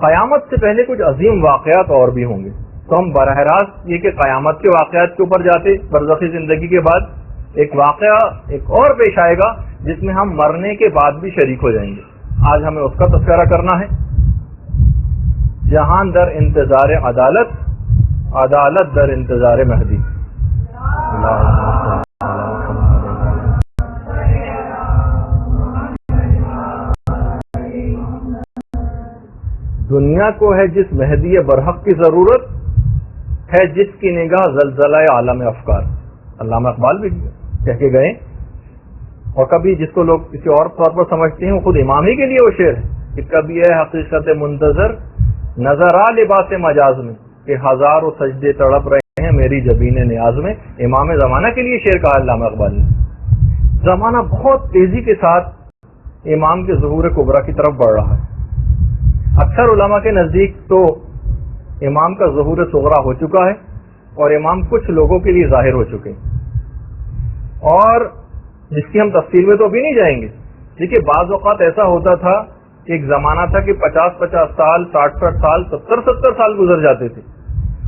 قیامت سے پہلے کچھ عظیم واقعات اور بھی ہوں گے، تو ہم براہ راست یہ کہ قیامت کے واقعات کے اوپر جاتے، برزخی زندگی کے بعد ایک واقعہ ایک اور پیش آئے گا جس میں ہم مرنے کے بعد بھی شریک ہو جائیں گے. آج ہمیں اس کا تذکرہ کرنا ہے. جہان در انتظار عدالت، عدالت در انتظار مہدی. دنیا کو ہے جس مہدی برحق کی ضرورت، ہے جس کی نگاہ زلزلہ عالم افکار. علامہ اقبال بھی کہہ کے گئے. اور کبھی جس کو لوگ کسی اور طور پر سمجھتے ہیں وہ خود امام ہی کے لیے وہ شعر ہے کہ کبھی ہے حقیقت منتظر نظر آ لباس مجاز میں کہ ہزاروں سجدے تڑپ رہے ہیں میری جبین نیاز میں. امام زمانہ کے لیے شعر کہا علامہ اقبال نے. زمانہ بہت تیزی کے ساتھ امام کے ظہور کبریٰ کی طرف بڑھ رہا ہے. اکثر علماء کے نزدیک تو امام کا ظہور صغریٰ ہو چکا ہے اور امام کچھ لوگوں کے لیے ظاہر ہو چکے ہیں، اور جس کی ہم تفصیل میں تو ابھی نہیں جائیں گے. دیکھیے بعض اوقات ایسا ہوتا تھا کہ ایک زمانہ تھا کہ 50 سال 60 سال 70 سال گزر جاتے تھے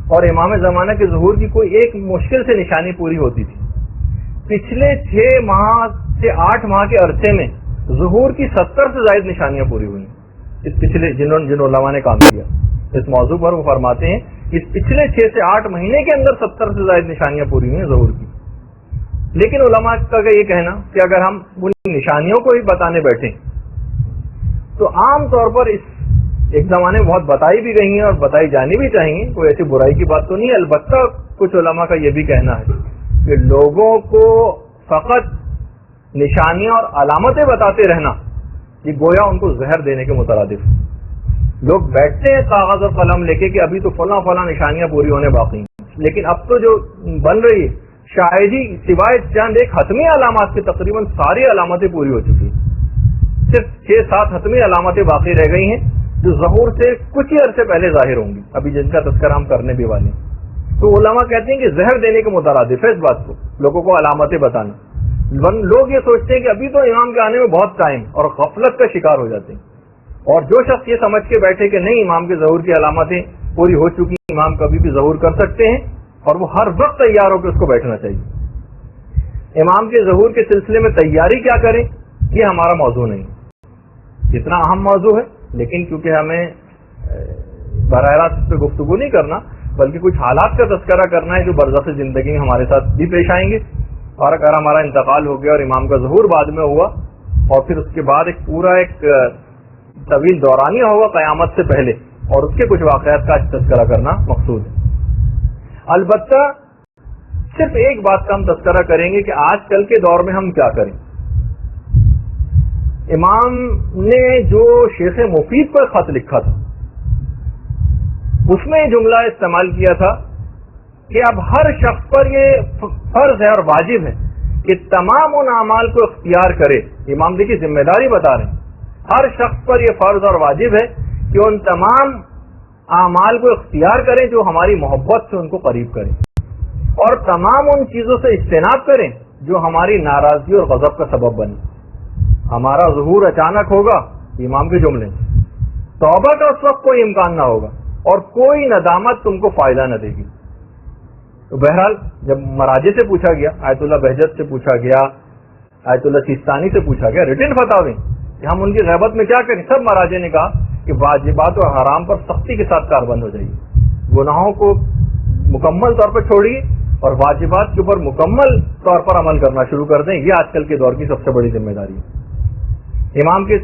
اور امام زمانہ کے ظہور کی کوئی ایک مشکل سے نشانی پوری ہوتی تھی. پچھلے 6 ماہ سے 8 ماہ کے عرصے میں ظہور کی 70 سے زائد نشانیاں پوری ہوئی. اس پچھلے جن علماء نے کام کیا اس موضوع پر وہ فرماتے ہیں اس پچھلے 6 سے 8 مہینے کے اندر 70 سے زائد نشانیاں پوری ہوئی ہیں ظہور کی. لیکن علماء کا یہ کہنا کہ اگر ہم ان نشانیوں کو ہی بتانے بیٹھیں تو عام طور پر اس ایک زمانے میں بہت بتائی بھی گئی ہیں اور بتائی جانی بھی چاہیے، کوئی ایسی برائی کی بات تو نہیں ہے. البتہ کچھ علماء کا یہ بھی کہنا ہے کہ لوگوں کو فقط نشانیاں اور علامتیں بتاتے رہنا یہ گویا ان کو زہر دینے کے مترادف. لوگ بیٹھتے ہیں کاغذ اور قلم لے کے کہ ابھی تو فلاں نشانیاں پوری ہونے باقی ہیں، لیکن اب تو جو بن رہی ہے شاید ہی سوائے چند ایک حتمی علامات کے تقریباً ساری علامتیں پوری ہو چکی ہیں. صرف 6-7 حتمی علامتیں باقی رہ گئی ہیں جو ظہور سے کچھ ہی عرصے پہلے ظاہر ہوں گی، ابھی جن کا تذکرہ ہم کرنے بھی والے ہیں. تو علماء کہتے ہیں کہ زہر دینے کے مترادف ہے اس بات کو، لوگوں کو علامتیں بتانا. لوگ یہ سوچتے ہیں کہ ابھی تو امام کے آنے میں بہت ٹائم اور غفلت کا شکار ہو جاتے ہیں. اور جو شخص یہ سمجھ کے بیٹھے کہ نہیں امام کے ظہور کی علامتیں پوری ہو چکی ہیں، امام کبھی بھی ظہور کر سکتے ہیں اور وہ ہر وقت تیار ہو کے اس کو بیٹھنا چاہیے. امام کے ظہور کے سلسلے میں تیاری کیا کریں یہ ہمارا موضوع نہیں، اتنا اہم موضوع ہے، لیکن کیونکہ ہمیں براہ راست اس پہ گفتگو نہیں کرنا بلکہ کچھ حالات کا تذکرہ کرنا ہے جو برزخ زندگی میں ہمارے ساتھ بھی پیش آئیں گے. اور اگر ہمارا انتقال ہو گیا اور امام کا ظہور بعد میں ہوا اور پھر اس کے بعد ایک پورا طویل دورانیہ ہوگا قیامت سے پہلے اور اس کے کچھ واقعات کا تذکرہ کرنا مقصود ہے. البتہ صرف ایک بات کا ہم تذکرہ کریں گے کہ آج کل کے دور میں ہم کیا کریں. امام نے جو شیخ مفید پر خط لکھا تھا اس میں یہ جملہ استعمال کیا تھا کہ اب ہر شخص پر یہ فرض ہے اور واجب ہے کہ تمام ان اعمال کو اختیار کرے. امام دیکھیے ذمہ داری بتا رہے ہیں، ہر شخص پر یہ فرض اور واجب ہے کہ ان تمام اعمال کو اختیار کریں جو ہماری محبت سے ان کو قریب کریں اور تمام ان چیزوں سے اجتناب کریں جو ہماری ناراضگی اور غضب کا سبب بنے. ہمارا ظہور اچانک ہوگا، امام کے جملے، توبہ کا اس وقت کوئی امکان نہ ہوگا اور کوئی ندامت تم کو فائدہ نہ دے گی. تو بہرحال جب مراجع سے پوچھا گیا، آیت اللہ بہجت سے پوچھا گیا، آیت اللہ سیستانی سے پوچھا گیا ریٹن فتاوی کہ ہم ان کی غیبت میں کیا کریں، سب مراجع نے کہا کہ واجبات اور حرام پر سختی کے ساتھ کاربند ہو جائیے، گناہوں کو مکمل طور پر چھوڑیے اور واجبات کے اوپر مکمل طور پر عمل کرنا شروع کر دیں. یہ آج کل کے دور کی سب سے بڑی ذمہ داری ہے. امام کے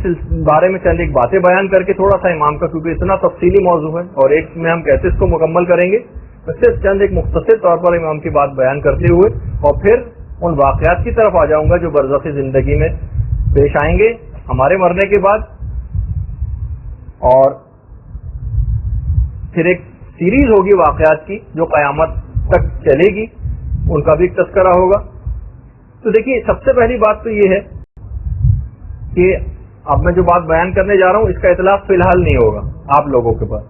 بارے میں چند ایک باتیں بیان کر کے تھوڑا سا امام کا، کیونکہ اتنا تفصیلی موضوع ہے اور ایک میں ہم کیسے اس کو مکمل کریں گے، صرف چند ایک مختصر طور پر امام کی بات بیان کرتے ہوئے اور پھر ان واقعات کی طرف آ جاؤں گا جو برزخی زندگی میں پیش آئیں گے ہمارے مرنے کے بعد. اور پھر ایک سیریز ہوگی واقعات کی جو قیامت تک چلے گی، ان کا بھی ایک تذکرہ ہوگا. تو دیکھیے سب سے پہلی بات تو یہ ہے کہ اب میں جو بات بیان کرنے جا رہا ہوں اس کا اطلاق فی الحال نہیں ہوگا آپ لوگوں کے پاس،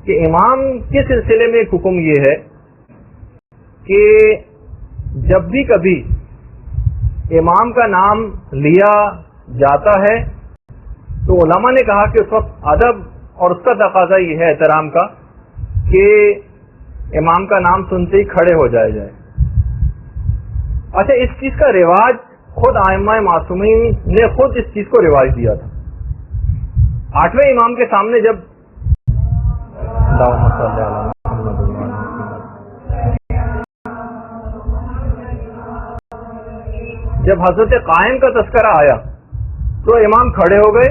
کہ امام کے سلسلے میں ایک حکم یہ ہے کہ جب بھی کبھی امام کا نام لیا جاتا ہے تو علماء نے کہا کہ اس وقت ادب اور اس کا تقاضا یہ ہے احترام کا کہ امام کا نام سنتے ہی کھڑے ہو جائے. اچھا اس چیز کا رواج خود ائمہ معصومین نے خود اس چیز کو رواج دیا تھا. 8ویں امام کے سامنے جب حضرت قائم کا تذکرہ آیا تو امام کھڑے ہو گئے,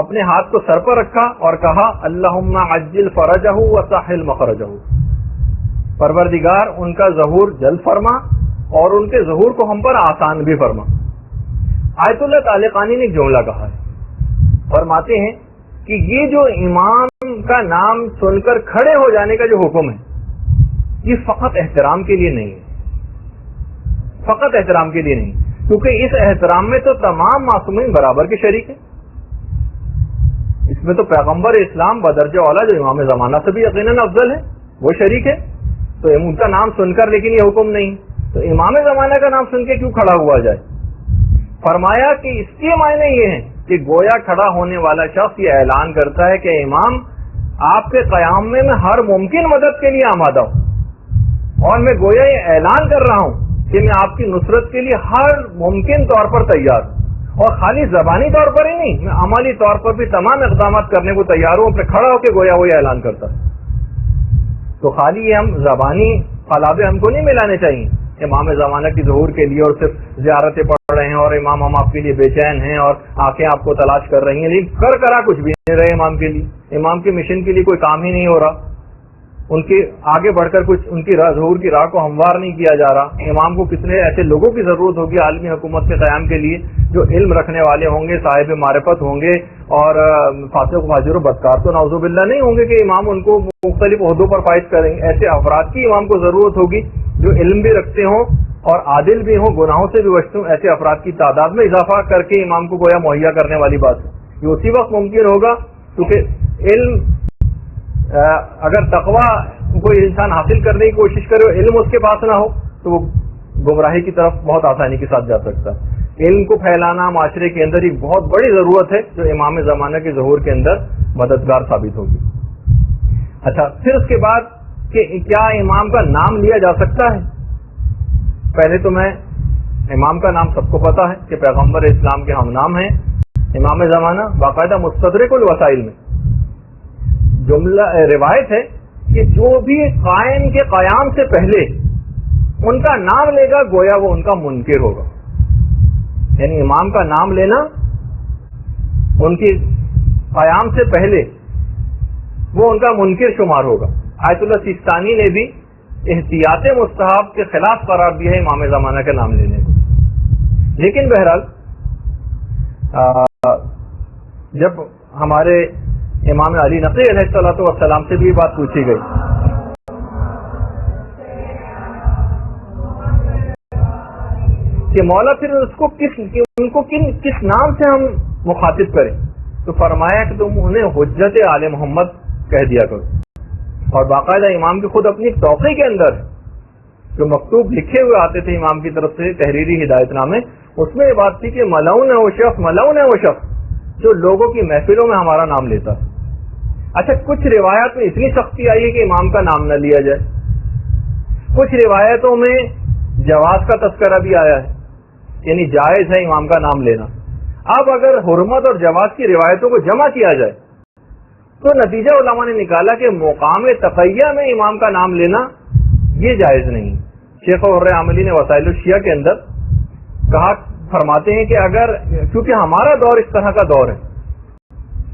اپنے ہاتھ کو سر پر رکھا اور کہا اللہم عجل فرجہ وسہل مخرجہ, پروردگار ان کا ظہور جلد فرما اور ان کے ظہور کو ہم پر آسان بھی فرما. آیت اللہ تعلقانی نے ایک جملہ کہا ہے, فرماتے ہیں کہ یہ جو امام کا نام سن کر کھڑے ہو جانے کا جو حکم ہے یہ فقط احترام کے لیے نہیں ہے, فقط احترام کے لیے نہیں, کیونکہ اس احترام میں تو تمام معصومین برابر کے شریک ہیں. اس میں تو پیغمبر اسلام بدرجہ اولا جو امام زمانہ سے بھی یقیناً افضل ہے وہ شریک ہے, تو ان کا نام سن کر لیکن یہ حکم نہیں, تو امام زمانہ کا نام سن کے کیوں کھڑا ہوا جائے. فرمایا کہ اس کے معنی یہ ہیں کہ گویا کھڑا ہونے والا شخص یہ اعلان کرتا ہے کہ امام آپ کے قیام میں میں ہر ممکن مدد کے لیے آمادہ ہوں, اور میں گویا یہ اعلان کر رہا ہوں کہ میں آپ کی نصرت کے لیے ہر ممکن طور پر تیار ہوں, اور خالی زبانی طور پر ہی نہیں, میں عملی طور پر بھی تمام اقدامات کرنے کو تیار ہوں. پہ کھڑا ہو کے گویا وہ یہ اعلان کرتا. تو خالی یہ ہم زبانی خلابے ہم کو نہیں ملانے چاہیے امام زمانہ کی ظہور کے لیے, اور صرف زیارتیں پڑھ رہے ہیں اور امام ہم آپ کے لیے بے چین ہیں اور آنکھیں آپ کو تلاش کر رہی ہیں, لیکن کرا کچھ بھی نہیں رہے امام کے لیے, امام کے مشن کے لیے کوئی کام ہی نہیں ہو رہا, ان کے آگے بڑھ کر کچھ ان کی ظہور کی راہ کو ہموار نہیں کیا جا رہا. امام کو کتنے ایسے لوگوں کی ضرورت ہوگی عالمی حکومت کے قیام کے لیے جو علم رکھنے والے ہوں گے, صاحب معرفت ہوں گے, اور فاسق فاجر و بدکار تو نعوذ باللہ نہیں ہوں گے کہ امام ان کو مختلف عہدوں پر فائز کریں گے. ایسے افراد کی امام کو ضرورت ہوگی جو علم بھی رکھتے ہوں اور عادل بھی ہوں, گناہوں سے بھی بچتے ہوں. ایسے افراد کی تعداد میں اضافہ کر کے امام کو گویا مہیا کرنے والی بات ہے. یہ اسی وقت ممکن ہوگا کیونکہ علم اگر تقویٰ کوئی انسان حاصل کرنے کی کوشش کرے اور علم اس کے پاس نہ ہو تو وہ گمراہی کی طرف بہت آسانی کے ساتھ جا سکتا ہے. علم کو پھیلانا معاشرے کے اندر ایک بہت بڑی ضرورت ہے جو امام زمانہ کے ظہور کے اندر مددگار ثابت ہوگی. اچھا پھر اس کے بعد کہ کیا امام کا نام لیا جا سکتا ہے. پہلے تو میں امام کا نام سب کو پتا ہے کہ پیغمبر اسلام کے ہم نام ہیں امام زمانہ. باقاعدہ مستدرک الوسائل میں جملہ روایت ہے کہ جو بھی قائم کے قیام سے پہلے ان کا نام لے گا گویا وہ ان کا منکر ہوگا. یعنی امام کا نام لینا ان کی قیام سے پہلے وہ ان کا منکر شمار ہوگا. آیت اللہ سیستانی نے بھی احتیاط مستحب کے خلاف قرار دیا ہے امام زمانہ کا نام لینے کو. لیکن بہرحال جب ہمارے امام علی نقی علیہ الصلوۃ والسلام سے بھی یہ بات پوچھی گئی کہ مولا پھر اس کو ان کو کس نام سے ہم مخاطب کریں, تو فرمایا کہ تم انہیں حجت آل محمد کہہ دیا کرو. اور باقاعدہ امام کی خود اپنی توقیع کے اندر جو مکتوب لکھے ہوئے آتے تھے امام کی طرف سے تحریری ہدایت نامے, اس میں یہ بات تھی کہ ملعون ہے وہ شخص جو لوگوں کی محفلوں میں ہمارا نام لیتا ہے. اچھا کچھ روایات میں اتنی سختی آئی ہے کہ امام کا نام نہ لیا جائے, کچھ روایتوں میں جواز کا تذکرہ بھی آیا ہے, یعنی جائز ہے امام کا نام لینا. اب اگر حرمت اور جواز کی روایتوں کو جمع کیا جائے تو نتیجہ علماء نے نکالا کہ مقام تقیہ میں امام کا نام لینا یہ جائز نہیں. شیخ حر عاملی نے وسائل الشیعہ کے اندر کہا فرماتے ہیں کہ اگر کیونکہ ہمارا دور اس طرح کا دور ہے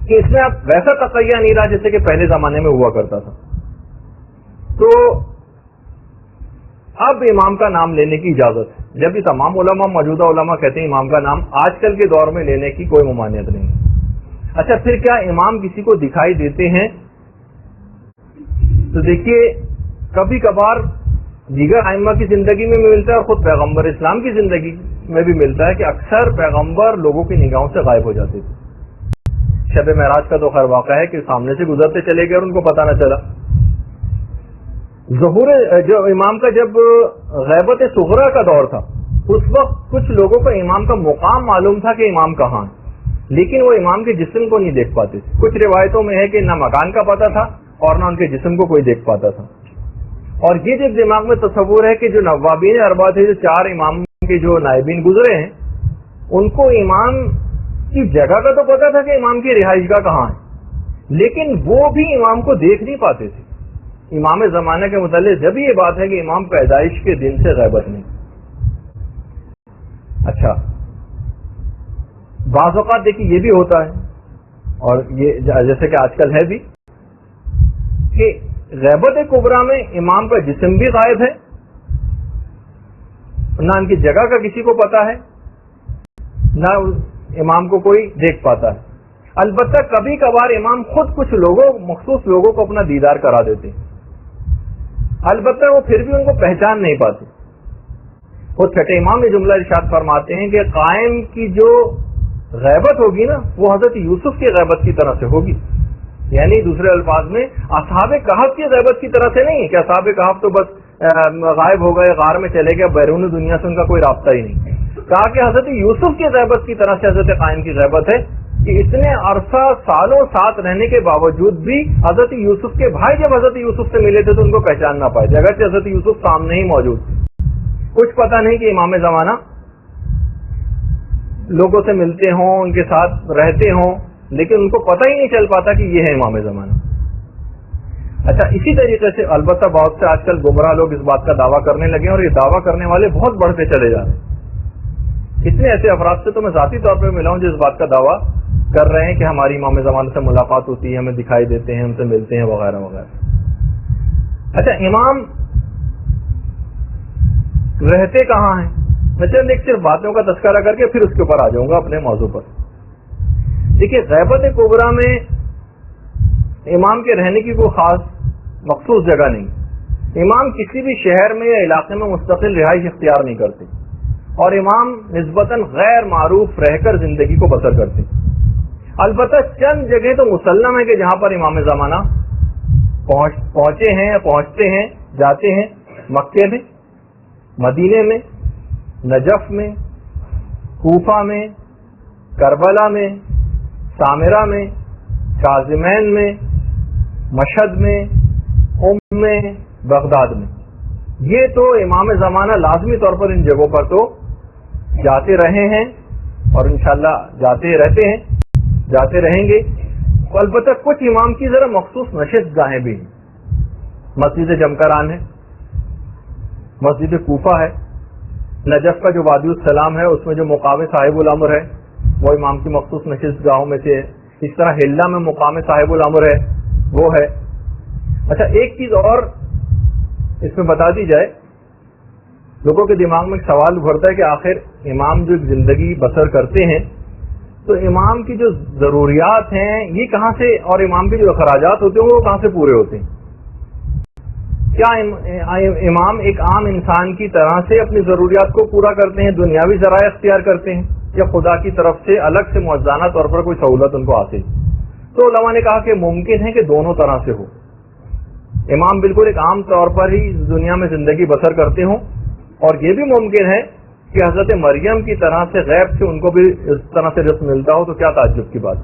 کہ اس میں اب ویسا تقیہ نہیں رہا جیسے کہ پہلے زمانے میں ہوا کرتا تھا, تو اب امام کا نام لینے کی اجازت ہے. جبکہ تمام علماء موجودہ علماء کہتے ہیں امام کا نام آج کل کے دور میں لینے کی کوئی ممانعت نہیں. اچھا پھر کیا امام کسی کو دکھائی دیتے ہیں؟ تو دیکھیے کبھی کبھار دیگر ائمہ کی زندگی میں ملتا ہے اور خود پیغمبر اسلام کی زندگی میں بھی ملتا ہے کہ اکثر پیغمبر لوگوں کی نگاہوں سے غائب ہو جاتے تھے. شب معراج کا تو خیر واقعہ ہے کہ سامنے سے گزرتے چلے گئے اور ان کو پتہ نہ چلا. ظہور جو امام کا جب غیبت صغرا کا دور تھا اس وقت کچھ لوگوں کو امام کا مقام معلوم تھا کہ امام کہاں ہے, لیکن وہ امام کے جسم کو نہیں دیکھ پاتے تھے. کچھ روایتوں میں ہے کہ نہ مکان کا پتہ تھا اور نہ ان کے جسم کو کوئی دیکھ پاتا تھا. اور یہ جب دماغ میں تصور ہے کہ جو نوابین اربعہ تھے، جو 4 امام کے جو نائبین گزرے ہیں، ان کو امام کی جگہ کا تو پتا تھا کہ امام کی رہائش گاہ کہاں ہے، لیکن وہ بھی امام کو دیکھ نہیں پاتے تھے. امام زمانہ کے متعلق جب یہ بات ہے کہ امام پیدائش کے دن سے غیبت نہیں. اچھا، بعض اوقات دیکھیے یہ بھی ہوتا ہے، اور یہ جیسے کہ آج کل ہے بھی، کہ غیبت کبریٰ میں امام کا جسم بھی غائب ہے، نہ ان کی جگہ کا کسی کو پتا ہے، نہ امام کو کوئی دیکھ پاتا ہے. البتہ کبھی کبھار امام خود کچھ لوگوں، مخصوص لوگوں کو اپنا دیدار کرا دیتے ہیں، البتہ وہ پھر بھی ان کو پہچان نہیں پاتے. وہ چھٹے امام یہ جملہ ارشاد فرماتے ہیں کہ قائم کی جو غیبت ہوگی نا، وہ حضرت یوسف کی غیبت کی طرح سے ہوگی. یعنی دوسرے الفاظ میں اصحاب کہف کی غیبت کی طرح سے نہیں ہے کہ اصحاب کہف تو بس غائب ہو گئے، غار میں چلے گئے، بیرون دنیا سے ان کا کوئی رابطہ ہی نہیں. کہا کہ حضرت یوسف کی غیبت کی طرح سے حضرت قائم کی غیبت ہے کہ اتنے عرصہ سالوں ساتھ رہنے کے باوجود بھی حضرت یوسف کے بھائی جب حضرت یوسف سے ملے تھے تو ان کو پہچان نہ پائے، اگرچہ حضرت یوسف سامنے ہی موجود تھے. کچھ پتہ نہیں کہ امام زمانہ لوگوں سے ملتے ہوں، ان کے ساتھ رہتے ہوں، لیکن ان کو پتہ ہی نہیں چل پاتا کہ یہ ہے امام زمانہ. اچھا، اسی طریقے سے البتہ بہت سے آج کل گمراہ لوگ اس بات کا دعویٰ کرنے لگے ہیں، اور یہ دعویٰ کرنے والے بہت بڑھتے چلے جا رہے ہیں. اتنے ایسے افراد سے تو میں ذاتی طور پہ ملا ہوں جو اس بات کا دعویٰ کر رہے ہیں کہ ہماری امام زمانہ سے ملاقات ہوتی ہے، ہمیں دکھائی دیتے ہیں، ہم سے ملتے ہیں، وغیرہ وغیرہ. اچھا، امام رہتے کہاں ہیں؟ میں چند ایک صرف باتوں کا تذکرہ کر کے پھر اس کے اوپر آ جاؤں گا اپنے موضوع پر. دیکھیے، غیبت کبریٰ میں امام کے رہنے کی کوئی خاص مخصوص جگہ نہیں. امام کسی بھی شہر میں یا علاقے میں مستقل رہائش اختیار نہیں کرتے، اور امام نسبتاً غیر معروف رہ کر زندگی کو بسر کرتے. البتہ چند جگہ تو مسلم ہے کہ جہاں پر امام زمانہ پہنچے ہیں، پہنچتے ہیں، جاتے ہیں. مکے میں، مدینے میں، نجف میں، کوفہ میں، کربلا میں، سامرہ میں، کاظمین میں، مشہد میں، میں، بغداد میں. یہ تو امام زمانہ لازمی طور پر ان جگہوں پر تو جاتے رہے ہیں، اور انشاءاللہ جاتے رہتے ہیں، جاتے رہیں گے. البتہ کچھ امام کی ذرا مخصوص نشست گاہیں بھی ہیں. مسجد جمکران ہے، مسجد کوفہ ہے، نجف کا جو وادی السلام ہے اس میں جو مقام صاحب الامر ہے وہ امام کی مخصوص نشست گاہوں میں سے ہے. اس طرح ہلہ میں مقام صاحب الامر ہے، وہ ہے. اچھا، ایک چیز اور اس میں بتا دی جائے، لوگوں کے دماغ میں ایک سوال ابھرتا ہے کہ آخر امام جو زندگی بسر کرتے ہیں تو امام کی جو ضروریات ہیں یہ کہاں سے، اور امام کے جو اخراجات ہوتے ہیں وہ کہاں سے پورے ہوتے ہیں؟ کیا امام ایک عام انسان کی طرح سے اپنی ضروریات کو پورا کرتے ہیں، دنیاوی ذرائع اختیار کرتے ہیں، یا خدا کی طرف سے الگ سے معجزانہ طور پر کوئی سہولت ان کو حاصل؟ تو علماء نے کہا کہ ممکن ہے کہ دونوں طرح سے ہو. امام بالکل ایک عام طور پر ہی دنیا میں زندگی بسر کرتے ہوں، اور یہ بھی ممکن ہے کہ حضرت مریم کی طرح سے غیب سے ان کو بھی اس طرح سے رزق ملتا ہو، تو کیا تعجب کی بات.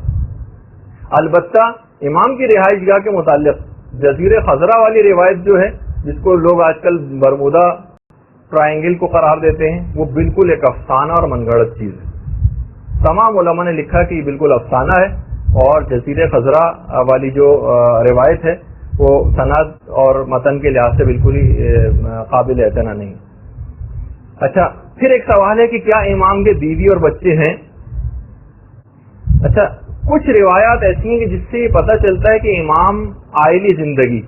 البتہ امام کی رہائش گاہ کے متعلق جزیرہ خضرا والی روایت جو ہے، جس کو لوگ آج کل برمودا ٹرائنگل کو قرار دیتے ہیں، وہ بالکل ایک افسانہ اور من گھڑت چیز ہے. تمام علماء نے لکھا کہ یہ بالکل افسانہ ہے، اور جزیرہ خضرا والی جو روایت ہے وہ سند اور متن کے لحاظ سے بالکل ہی قابل اعتنا نہیں. اچھا، پھر ایک سوال ہے کہ کیا امام کے بیوی اور بچے ہیں؟ اچھا، کچھ روایات ایسی ہیں کہ جس سے یہ پتہ چلتا ہے کہ امام عائلی زندگی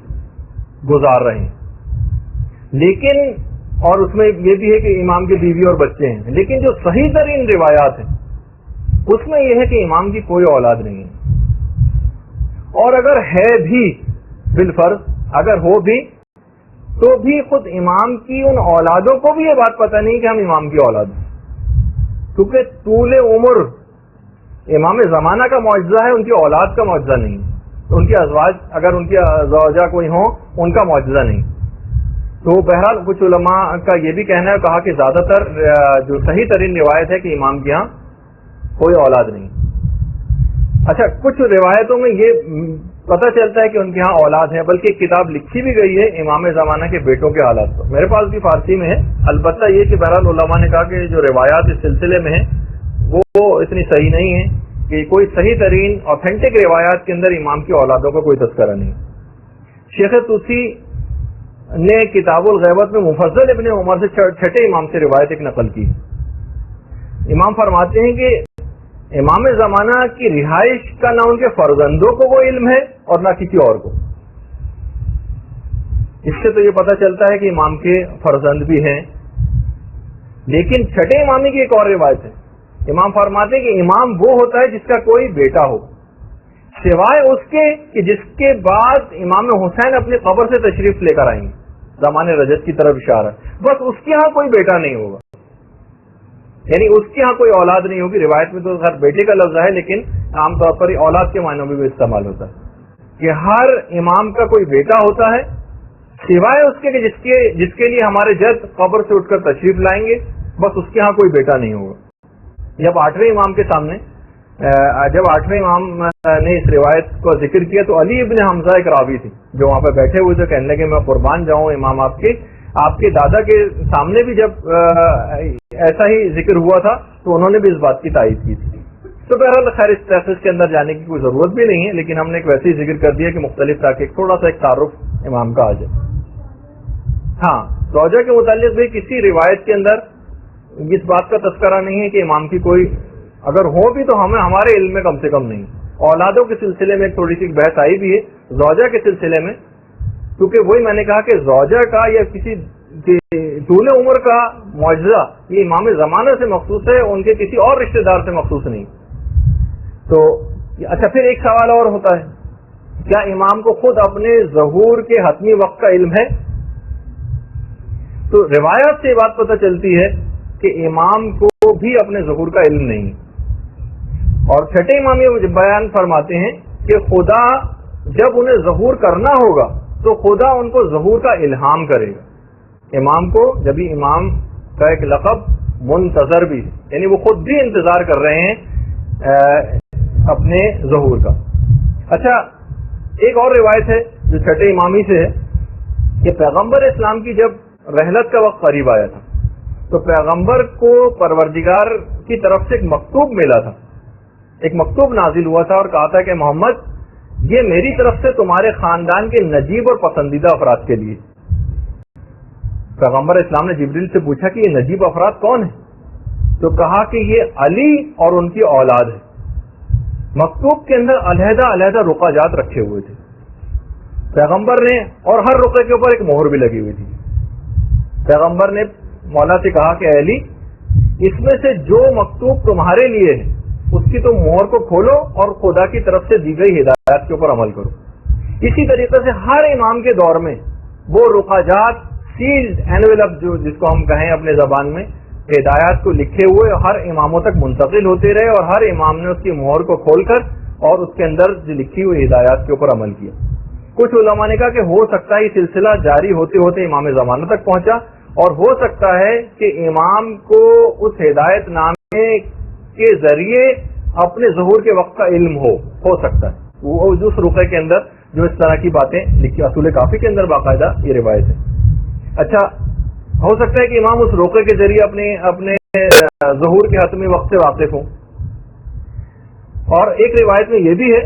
گزار رہے ہیں، لیکن اور اس میں یہ بھی ہے کہ امام کے بیوی اور بچے ہیں، لیکن جو صحیح ترین روایات ہیں اس میں یہ ہے کہ امام کی کوئی اولاد نہیں ہے، اور اگر ہے بھی بالفرض اگر ہو بھی تو بھی خود امام کی ان اولادوں کو بھی یہ بات پتہ نہیں کہ ہم امام کی اولاد ہیں، کیونکہ طول عمر امام زمانہ کا معجزہ ہے، ان کی اولاد کا معجزہ نہیں، ان کی ازواج اگر ان کی زوجہ کوئی ہوں ان کا معجزہ نہیں. تو بہرحال کچھ علماء کا یہ بھی کہنا ہے، کہا کہ زیادہ تر جو صحیح ترین روایت ہے کہ امام کے ہاں کوئی اولاد نہیں. اچھا کچھ روایتوں میں یہ پتہ چلتا ہے کہ ان کے ہاں اولاد ہے، بلکہ ایک کتاب لکھی بھی گئی ہے امام زمانہ کے بیٹوں کے حالات پر، میرے پاس بھی فارسی میں ہے، البتہ یہ کہ بہرحال علماء نے کہا کہ جو روایات اس سلسلے میں ہیں وہ اتنی صحیح نہیں ہے، کہ کوئی صحیح ترین آتھینٹک روایات کے اندر امام کی اولادوں کا کوئی تذکرہ نہیں۔ شیخ طوسی نے کتاب الغیبت میں مفضل ابن عمر سے چھٹے امام سے روایت ایک نقل کی۔ امام فرماتے ہیں کہ امام زمانہ کی رہائش کا نہ ان کے فرزندوں کو وہ علم ہے اور نہ کسی اور کو۔ اس سے تو یہ پتہ چلتا ہے کہ امام کے فرزند بھی ہیں، لیکن چھٹے امامی کی ایک اور روایت ہے۔ امام فرماتے ہیں کہ امام وہ ہوتا ہے جس کا کوئی بیٹا ہو، سوائے اس کے کہ جس کے بعد امام حسین اپنی قبر سے تشریف لے کر آئیں گے، زمان رجت کی طرف اشارہ، بس اس کے ہاں کوئی بیٹا نہیں ہوگا، یعنی اس کے ہاں کوئی اولاد نہیں ہوگی۔ روایت میں تو خیر بیٹے کا لفظ ہے، لیکن عام طور پر اولاد کے معنوں میں بھی استعمال ہوتا ہے کہ ہر امام کا کوئی بیٹا ہوتا ہے، سوائے اس کے کہ جس کے لیے ہمارے جد قبر سے اٹھ کر تشریف لائیں گے، بس اس کے ہاں کوئی بیٹا نہیں ہوگا۔ جب آٹھویں امام کے سامنے جب آٹھویں امام نے اس روایت کو ذکر کیا تو علی ابن حمزہ ایک راوی تھی جو وہاں پہ بیٹھے ہوئے تھے، کہنے لگے میں قربان جاؤں امام آپ کے دادا کے سامنے بھی جب ایسا ہی ذکر ہوا تھا تو انہوں نے بھی اس بات کی تائید کی تھی۔ تو بہرحال خیر اس تحقیق کے اندر جانے کی کوئی ضرورت بھی نہیں ہے، لیکن ہم نے ایک ویسے ہی ذکر کر دیا کہ مختلف تاکہ تھوڑا سا ایک تعارف امام کا آ جائے۔ ہاں، زوجہ کے متعلق بھی کسی روایت کے اندر اس بات کا تذکرہ نہیں ہے کہ امام کی کوئی اگر ہو بھی تو ہمارے علم میں کم سے کم نہیں۔ اولادوں کے سلسلے میں تھوڑی سی بحث آئی بھی ہے، زوجہ کے سلسلے میں، کیونکہ وہی میں نے کہا کہ زوجہ کا یا کسی طول عمر کا معجزہ یہ امام زمانہ سے مخصوص ہے، ان کے کسی اور رشتہ دار سے مخصوص نہیں۔ تو اچھا پھر ایک سوال اور ہوتا ہے، کیا امام کو خود اپنے ظہور کے حتمی وقت کا علم ہے؟ تو روایات سے یہ بات پتہ چلتی ہے کہ امام کو بھی اپنے ظہور کا علم نہیں۔ اور چھٹے امام یہ بیان فرماتے ہیں کہ خدا جب انہیں ظہور کرنا ہوگا تو خدا ان کو ظہور کا الہام کرے گا۔ امام کو جب امام کا ایک لقب منتظر بھی، یعنی وہ خود بھی انتظار کر رہے ہیں اپنے ظہور کا۔ اچھا ایک اور روایت ہے جو چھٹے امامی سے ہے کہ پیغمبر اسلام کی جب رحلت کا وقت قریب آیا تھا تو پیغمبر کو پروردگار کی طرف سے ایک مکتوب ملا تھا، ایک مکتوب نازل ہوا تھا اور کہا تھا کہ محمد یہ میری طرف سے تمہارے خاندان کے نجیب اور پسندیدہ افراد کے لیے۔ پیغمبر اسلام نے جبریل سے پوچھا کہ یہ نجیب افراد کون ہیں؟ تو کہا کہ یہ علی اور ان کی اولاد ہے۔ مکتوب کے اندر علیحدہ علیحدہ رقعہ جات رکھے ہوئے تھے پیغمبر نے، اور ہر رقعے کے اوپر ایک مہر بھی لگی ہوئی تھی۔ پیغمبر نے مولا سے کہا کہ علی اس میں سے جو مکتوب تمہارے لیے ہے اس کی تم مہر کو کھولو اور خدا کی طرف سے دی گئی ہدایات کے اوپر عمل کرو۔ اسی طریقے سے ہر امام کے دور میں وہ رقعہ جات سیلڈ اینویلپ جس کو ہم کہیں اپنے زبان میں، ہدایات کو لکھے ہوئے ہر اماموں تک منتقل ہوتے رہے اور ہر امام نے اس کی مہر کو کھول کر اور اس کے اندر جو لکھی ہوئی ہدایات کے اوپر عمل کیا۔ کچھ علماء نے کہا کہ ہو سکتا ہے یہ سلسلہ جاری ہوتے ہوتے امام زمانہ تک پہنچا، اور ہو سکتا ہے کہ امام کو اس ہدایت نامے کے ذریعے اپنے ظہور کے وقت کا علم ہو سکتا ہے، وہ اس رقعے کے اندر جو اس طرح کی باتیں لکھی، اصول کافی کے اندر باقاعدہ یہ روایت ہے۔ اچھا ہو سکتا ہے کہ امام اس رقعے کے ذریعے اپنے ظہور کے حتمی وقت سے واقف ہوں۔ اور ایک روایت میں یہ بھی ہے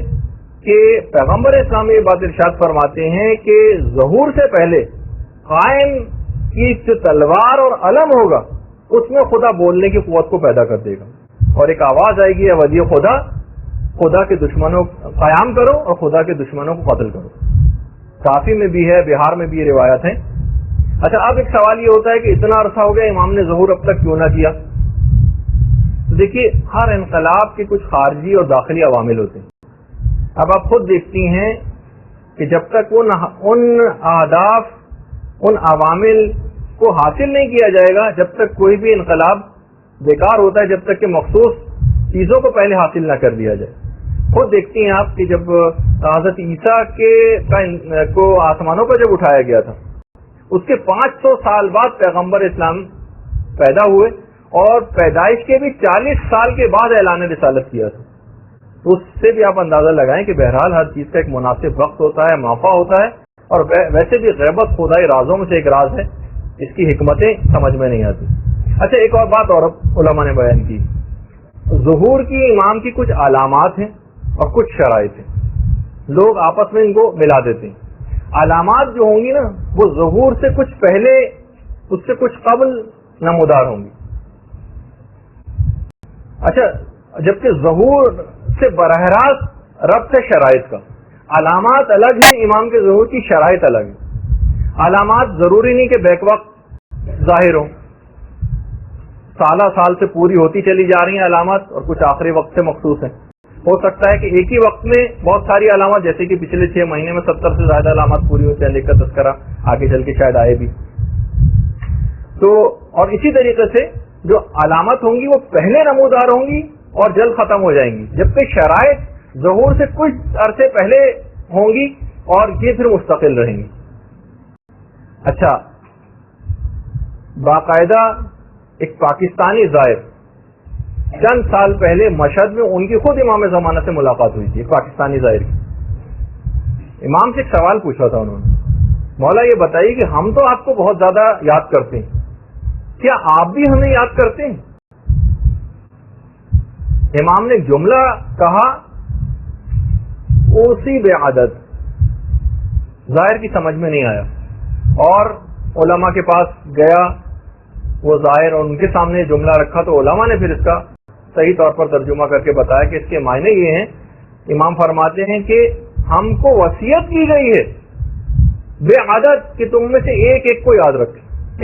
کہ پیغمبر اسلام یہ بات ارشاد فرماتے ہیں کہ ظہور سے پہلے قائم کی جو تلوار اور علم ہوگا اس میں خدا بولنے کی قوت کو پیدا کر دے گا، اور ایک آواز آئے گی ولی خدا کے دشمنوں قیام کرو اور خدا کے دشمنوں کو قتل کرو۔ کافی میں بھی ہے، بہار میں بھی یہ روایت ہیں۔ اچھا اب ایک سوال یہ ہوتا ہے کہ اتنا عرصہ ہو گیا امام نے ظہور اب تک کیوں نہ کیا؟ تو دیکھیے ہر انقلاب کے کچھ خارجی اور داخلی عوامل ہوتے ہیں۔ اب آپ خود دیکھتی ہیں کہ جب تک ان اہداف ان عوامل کو حاصل نہیں کیا جائے گا، جب تک کوئی بھی انقلاب بیکار ہوتا ہے، جب تک کہ مخصوص چیزوں کو پہلے حاصل نہ کر دیا جائے۔ خود دیکھتی ہیں آپ کہ جب حضرت عیسیٰ کو آسمانوں پر جب اٹھایا گیا تھا، اس کے 500 سال بعد پیغمبر اسلام پیدا ہوئے اور پیدائش کے بھی 40 سال کے بعد اعلان رسالت کیا تھا۔ تو اس سے بھی آپ اندازہ لگائیں کہ بہرحال ہر چیز کا ایک مناسب وقت ہوتا ہے، موقع ہوتا ہے، اور ویسے بھی غیبت خدائی رازوں میں سے ایک راز ہے، اس کی حکمتیں سمجھ میں نہیں آتی۔ اچھا، ایک اور بات اور علماء نے بیان کی، ظہور کی امام کی کچھ علامات ہیں اور کچھ شرائط ہیں، لوگ آپس میں ان کو ملا دیتے ہیں۔ علامات جو ہوں گی نا وہ ظہور سے کچھ پہلے، اس سے کچھ قبل نمودار ہوں گی۔ اچھا، جبکہ ظہور سے براہ راست ربط ہے شرائط کا۔ علامات الگ ہیں، امام کے ظہور کی شرائط الگ ہیں۔ علامات ضروری نہیں کہ بیک وقت ظاہر ہوں، سالہ سال سے پوری ہوتی چلی جا رہی ہیں علامات، اور کچھ آخری وقت سے مخصوص ہیں۔ ہو سکتا ہے کہ ایک ہی وقت میں بہت ساری علامات، جیسے کہ پچھلے 6 مہینے میں 70 سے زیادہ علامات پوری ہوتی ہیں، کا تذکرہ آگے چل کے شاید آئے بھی۔ تو اور اسی طریقے سے جو علامات ہوں گی وہ پہلے نمودار ہوں گی اور جلد ختم ہو جائیں گی، جبکہ شرائط ظہور سے کچھ عرصے پہلے ہوں گی اور یہ پھر مستقل رہیں گی۔ اچھا، باقاعدہ ایک پاکستانی زائر چند سال پہلے مشہد میں ان کی خود امام زمانہ سے ملاقات ہوئی تھی، ایک پاکستانی زائر کی۔ امام سے ایک سوال پوچھا تھا انہوں نے، مولا یہ بتائیے کہ ہم تو آپ کو بہت زیادہ یاد کرتے ہیں، کیا آپ بھی ہمیں یاد کرتے ہیں؟ امام نے جملہ کہا، اسی بے عادت، ظاہر کی سمجھ میں نہیں آیا، اور علماء کے پاس گیا وہ ظاہر، اور ان کے سامنے جملہ رکھا تو علماء نے پھر اس کا صحیح طور پر ترجمہ کر کے بتایا کہ اس کے معنی یہ ہیں۔ امام فرماتے ہیں کہ ہم کو وصیت کی گئی ہے بے عادت کہ تم میں سے ایک ایک کو یاد رکھے،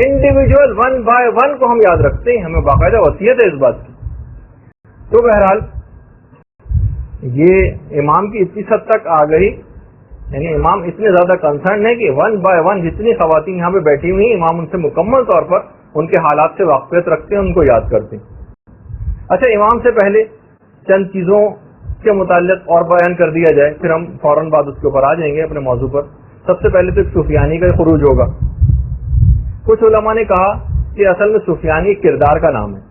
انڈیویجول 1 by 1 کو ہم یاد رکھتے ہیں، ہمیں باقاعدہ وصیت ہے اس بات کی۔ تو بہرحال یہ امام کی اتنی حد تک آ گئی، یعنی امام اتنے زیادہ کنسرن ہے کہ 1 by 1 جتنی خواتین یہاں پہ بیٹھی ہوئی ہیں، امام ان سے مکمل طور پر ان کے حالات سے واقفیت رکھتے ہیں، ان کو یاد کرتے ہیں۔ اچھا، امام سے پہلے چند چیزوں کے متعلق اور بیان کر دیا جائے، پھر ہم فوراً بعد اس کے اوپر آ جائیں گے اپنے موضوع پر۔ سب سے پہلے تو ایک سفیانی کا خروج ہوگا۔ کچھ علماء نے کہا کہ اصل میں سفیانی ایک کردار کا نام ہے،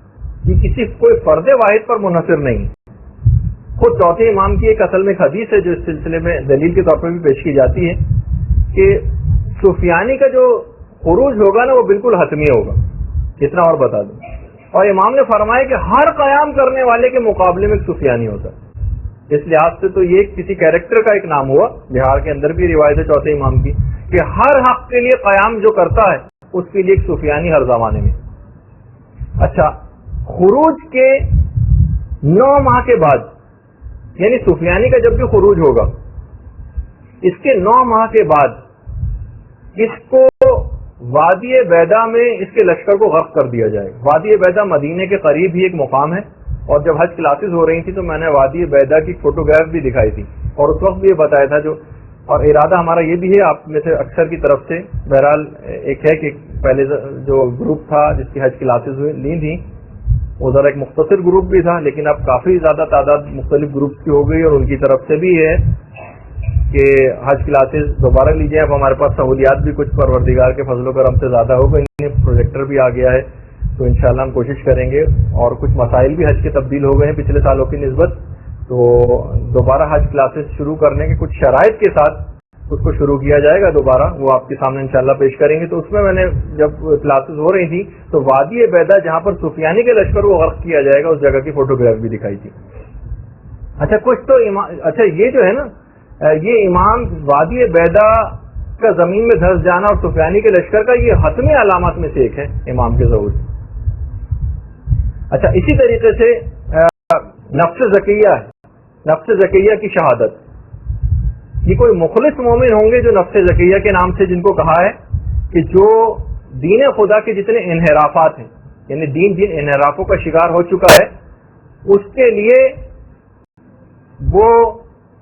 یہ کسی کوئی فرد واحد پر منحصر نہیں۔ خود چوتھے امام کی ایک اصل میں ایک حدیث ہے جو اس سلسلے میں دلیل کے طور پر بھی پیش کی جاتی ہے کہ سفیانی کا جو خروج ہوگا نا وہ بالکل حتمی ہوگا، اتنا اور بتا دوں۔ اور امام نے فرمایا کہ ہر قیام کرنے والے کے مقابلے میں ایک سفیانی ہوتا ہے۔ اس لحاظ سے تو یہ کسی کیریکٹر کا ایک نام ہوا۔ بہار کے اندر بھی روایت ہے چوتھے امام کی کہ ہر حق کے لیے قیام جو کرتا ہے اس کے لیے ایک سفیانی ہر زمانے میں۔ اچھا، خروج کے 9 ماہ کے بعد، یعنی سفیانی کا جب بھی خروج ہوگا اس کے 9 ماہ کے بعد اس کو وادی بیدا میں اس کے لشکر کو غرق کر دیا جائے گا۔ وادی بیدا مدینے کے قریب ہی ایک مقام ہے، اور جب حج کلاسز ہو رہی تھی تو میں نے وادی بیدا کی فوٹوگراف بھی دکھائی تھی، اور اس وقت بھی یہ بتایا تھا اور ارادہ ہمارا یہ بھی ہے آپ میں سے اکثر کی طرف سے، بہرحال ایک ہے کہ پہلے جو گروپ تھا جس کی حج کلاسز لی تھیں وہ ذرا ایک مختصر گروپ بھی تھا، لیکن اب کافی زیادہ تعداد مختلف گروپس کی ہو گئی، اور ان کی طرف سے بھی ہے کہ حج کلاسز دوبارہ لیجیے۔ اب ہمارے پاس سہولیات بھی کچھ پروردگار کے فضل و کرم سے زیادہ ہو گئی، پروجیکٹر بھی آ گیا ہے، تو انشاءاللہ ہم کوشش کریں گے، اور کچھ مسائل بھی حج کے تبدیل ہو گئے ہیں پچھلے سالوں کی نسبت، تو دوبارہ حج کلاسز شروع کرنے کے کچھ شرائط کے ساتھ اس کو شروع کیا جائے گا دوبارہ، وہ آپ کے سامنے انشاءاللہ پیش کریں گے۔ تو اس میں نے جب کلاسز ہو رہی تھی تو وادی بیدا جہاں پر سفیانی کے لشکر کو غرق کیا جائے گا اس جگہ کی فوٹوگراف بھی دکھائی تھی۔ اچھا، کچھ تو اچھا یہ جو ہے نا، یہ امام وادی بیدا کا زمین میں دھنس جانا اور سفیانی کے لشکر کا یہ حتمی علامات میں سے ایک ہے امام کے ظہور۔ اچھا، اسی طریقے سے نفس زکیہ ہے، نفس زکیہ کی شہادت، یہ کوئی مخلص مومن ہوں گے جو نفس زکیہ کے نام سے جن کو کہا ہے کہ جو دین خدا کے جتنے انحرافات ہیں، یعنی دین جن انحرافوں کا شکار ہو چکا ہے اس کے لیے وہ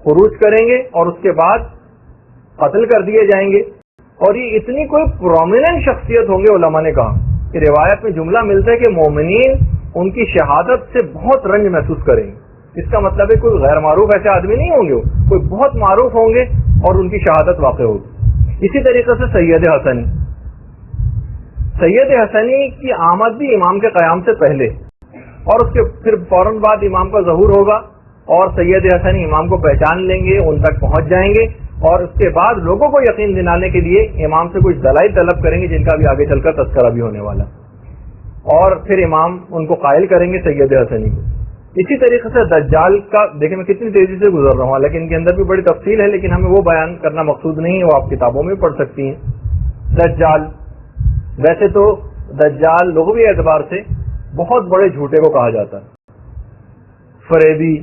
خروج کریں گے اور اس کے بعد قتل کر دیے جائیں گے۔ اور یہ اتنی کوئی پرومیننٹ شخصیت ہوں گے، علماء نے کہا کہ روایت میں جملہ ملتا ہے کہ مومنین ان کی شہادت سے بہت رنج محسوس کریں گے۔ اس کا مطلب ہے کوئی غیر معروف ایسے آدمی نہیں ہوں گے، کوئی بہت معروف ہوں گے اور ان کی شہادت واقع ہوگی۔ اسی طریقے سے سید حسنی، سید حسنی کی آمد بھی امام کے قیام سے پہلے، اور اس کے پھر فوراً بعد امام کا ظہور ہوگا، اور سید حسنی امام کو پہچان لیں گے، ان تک پہنچ جائیں گے، اور اس کے بعد لوگوں کو یقین دلانے کے لیے امام سے کچھ دلائل طلب کریں گے جن کا بھی آگے چل کر تذکرہ بھی ہونے والا، اور پھر امام ان کو قائل کریں گے سید حسنی کو۔ اسی طریقے سے دجال کا دیکھیں میں کتنی تیزی سے گزر رہا ہوں، لیکن ان کے اندر بھی بڑی تفصیل ہے، لیکن ہمیں وہ بیان کرنا مقصود نہیں ہے، وہ آپ کتابوں میں پڑھ سکتی ہیں۔ دجال، ویسے تو دجال لغوی اعتبار سے بہت بڑے جھوٹے کو کہا جاتا ہے، فریبی،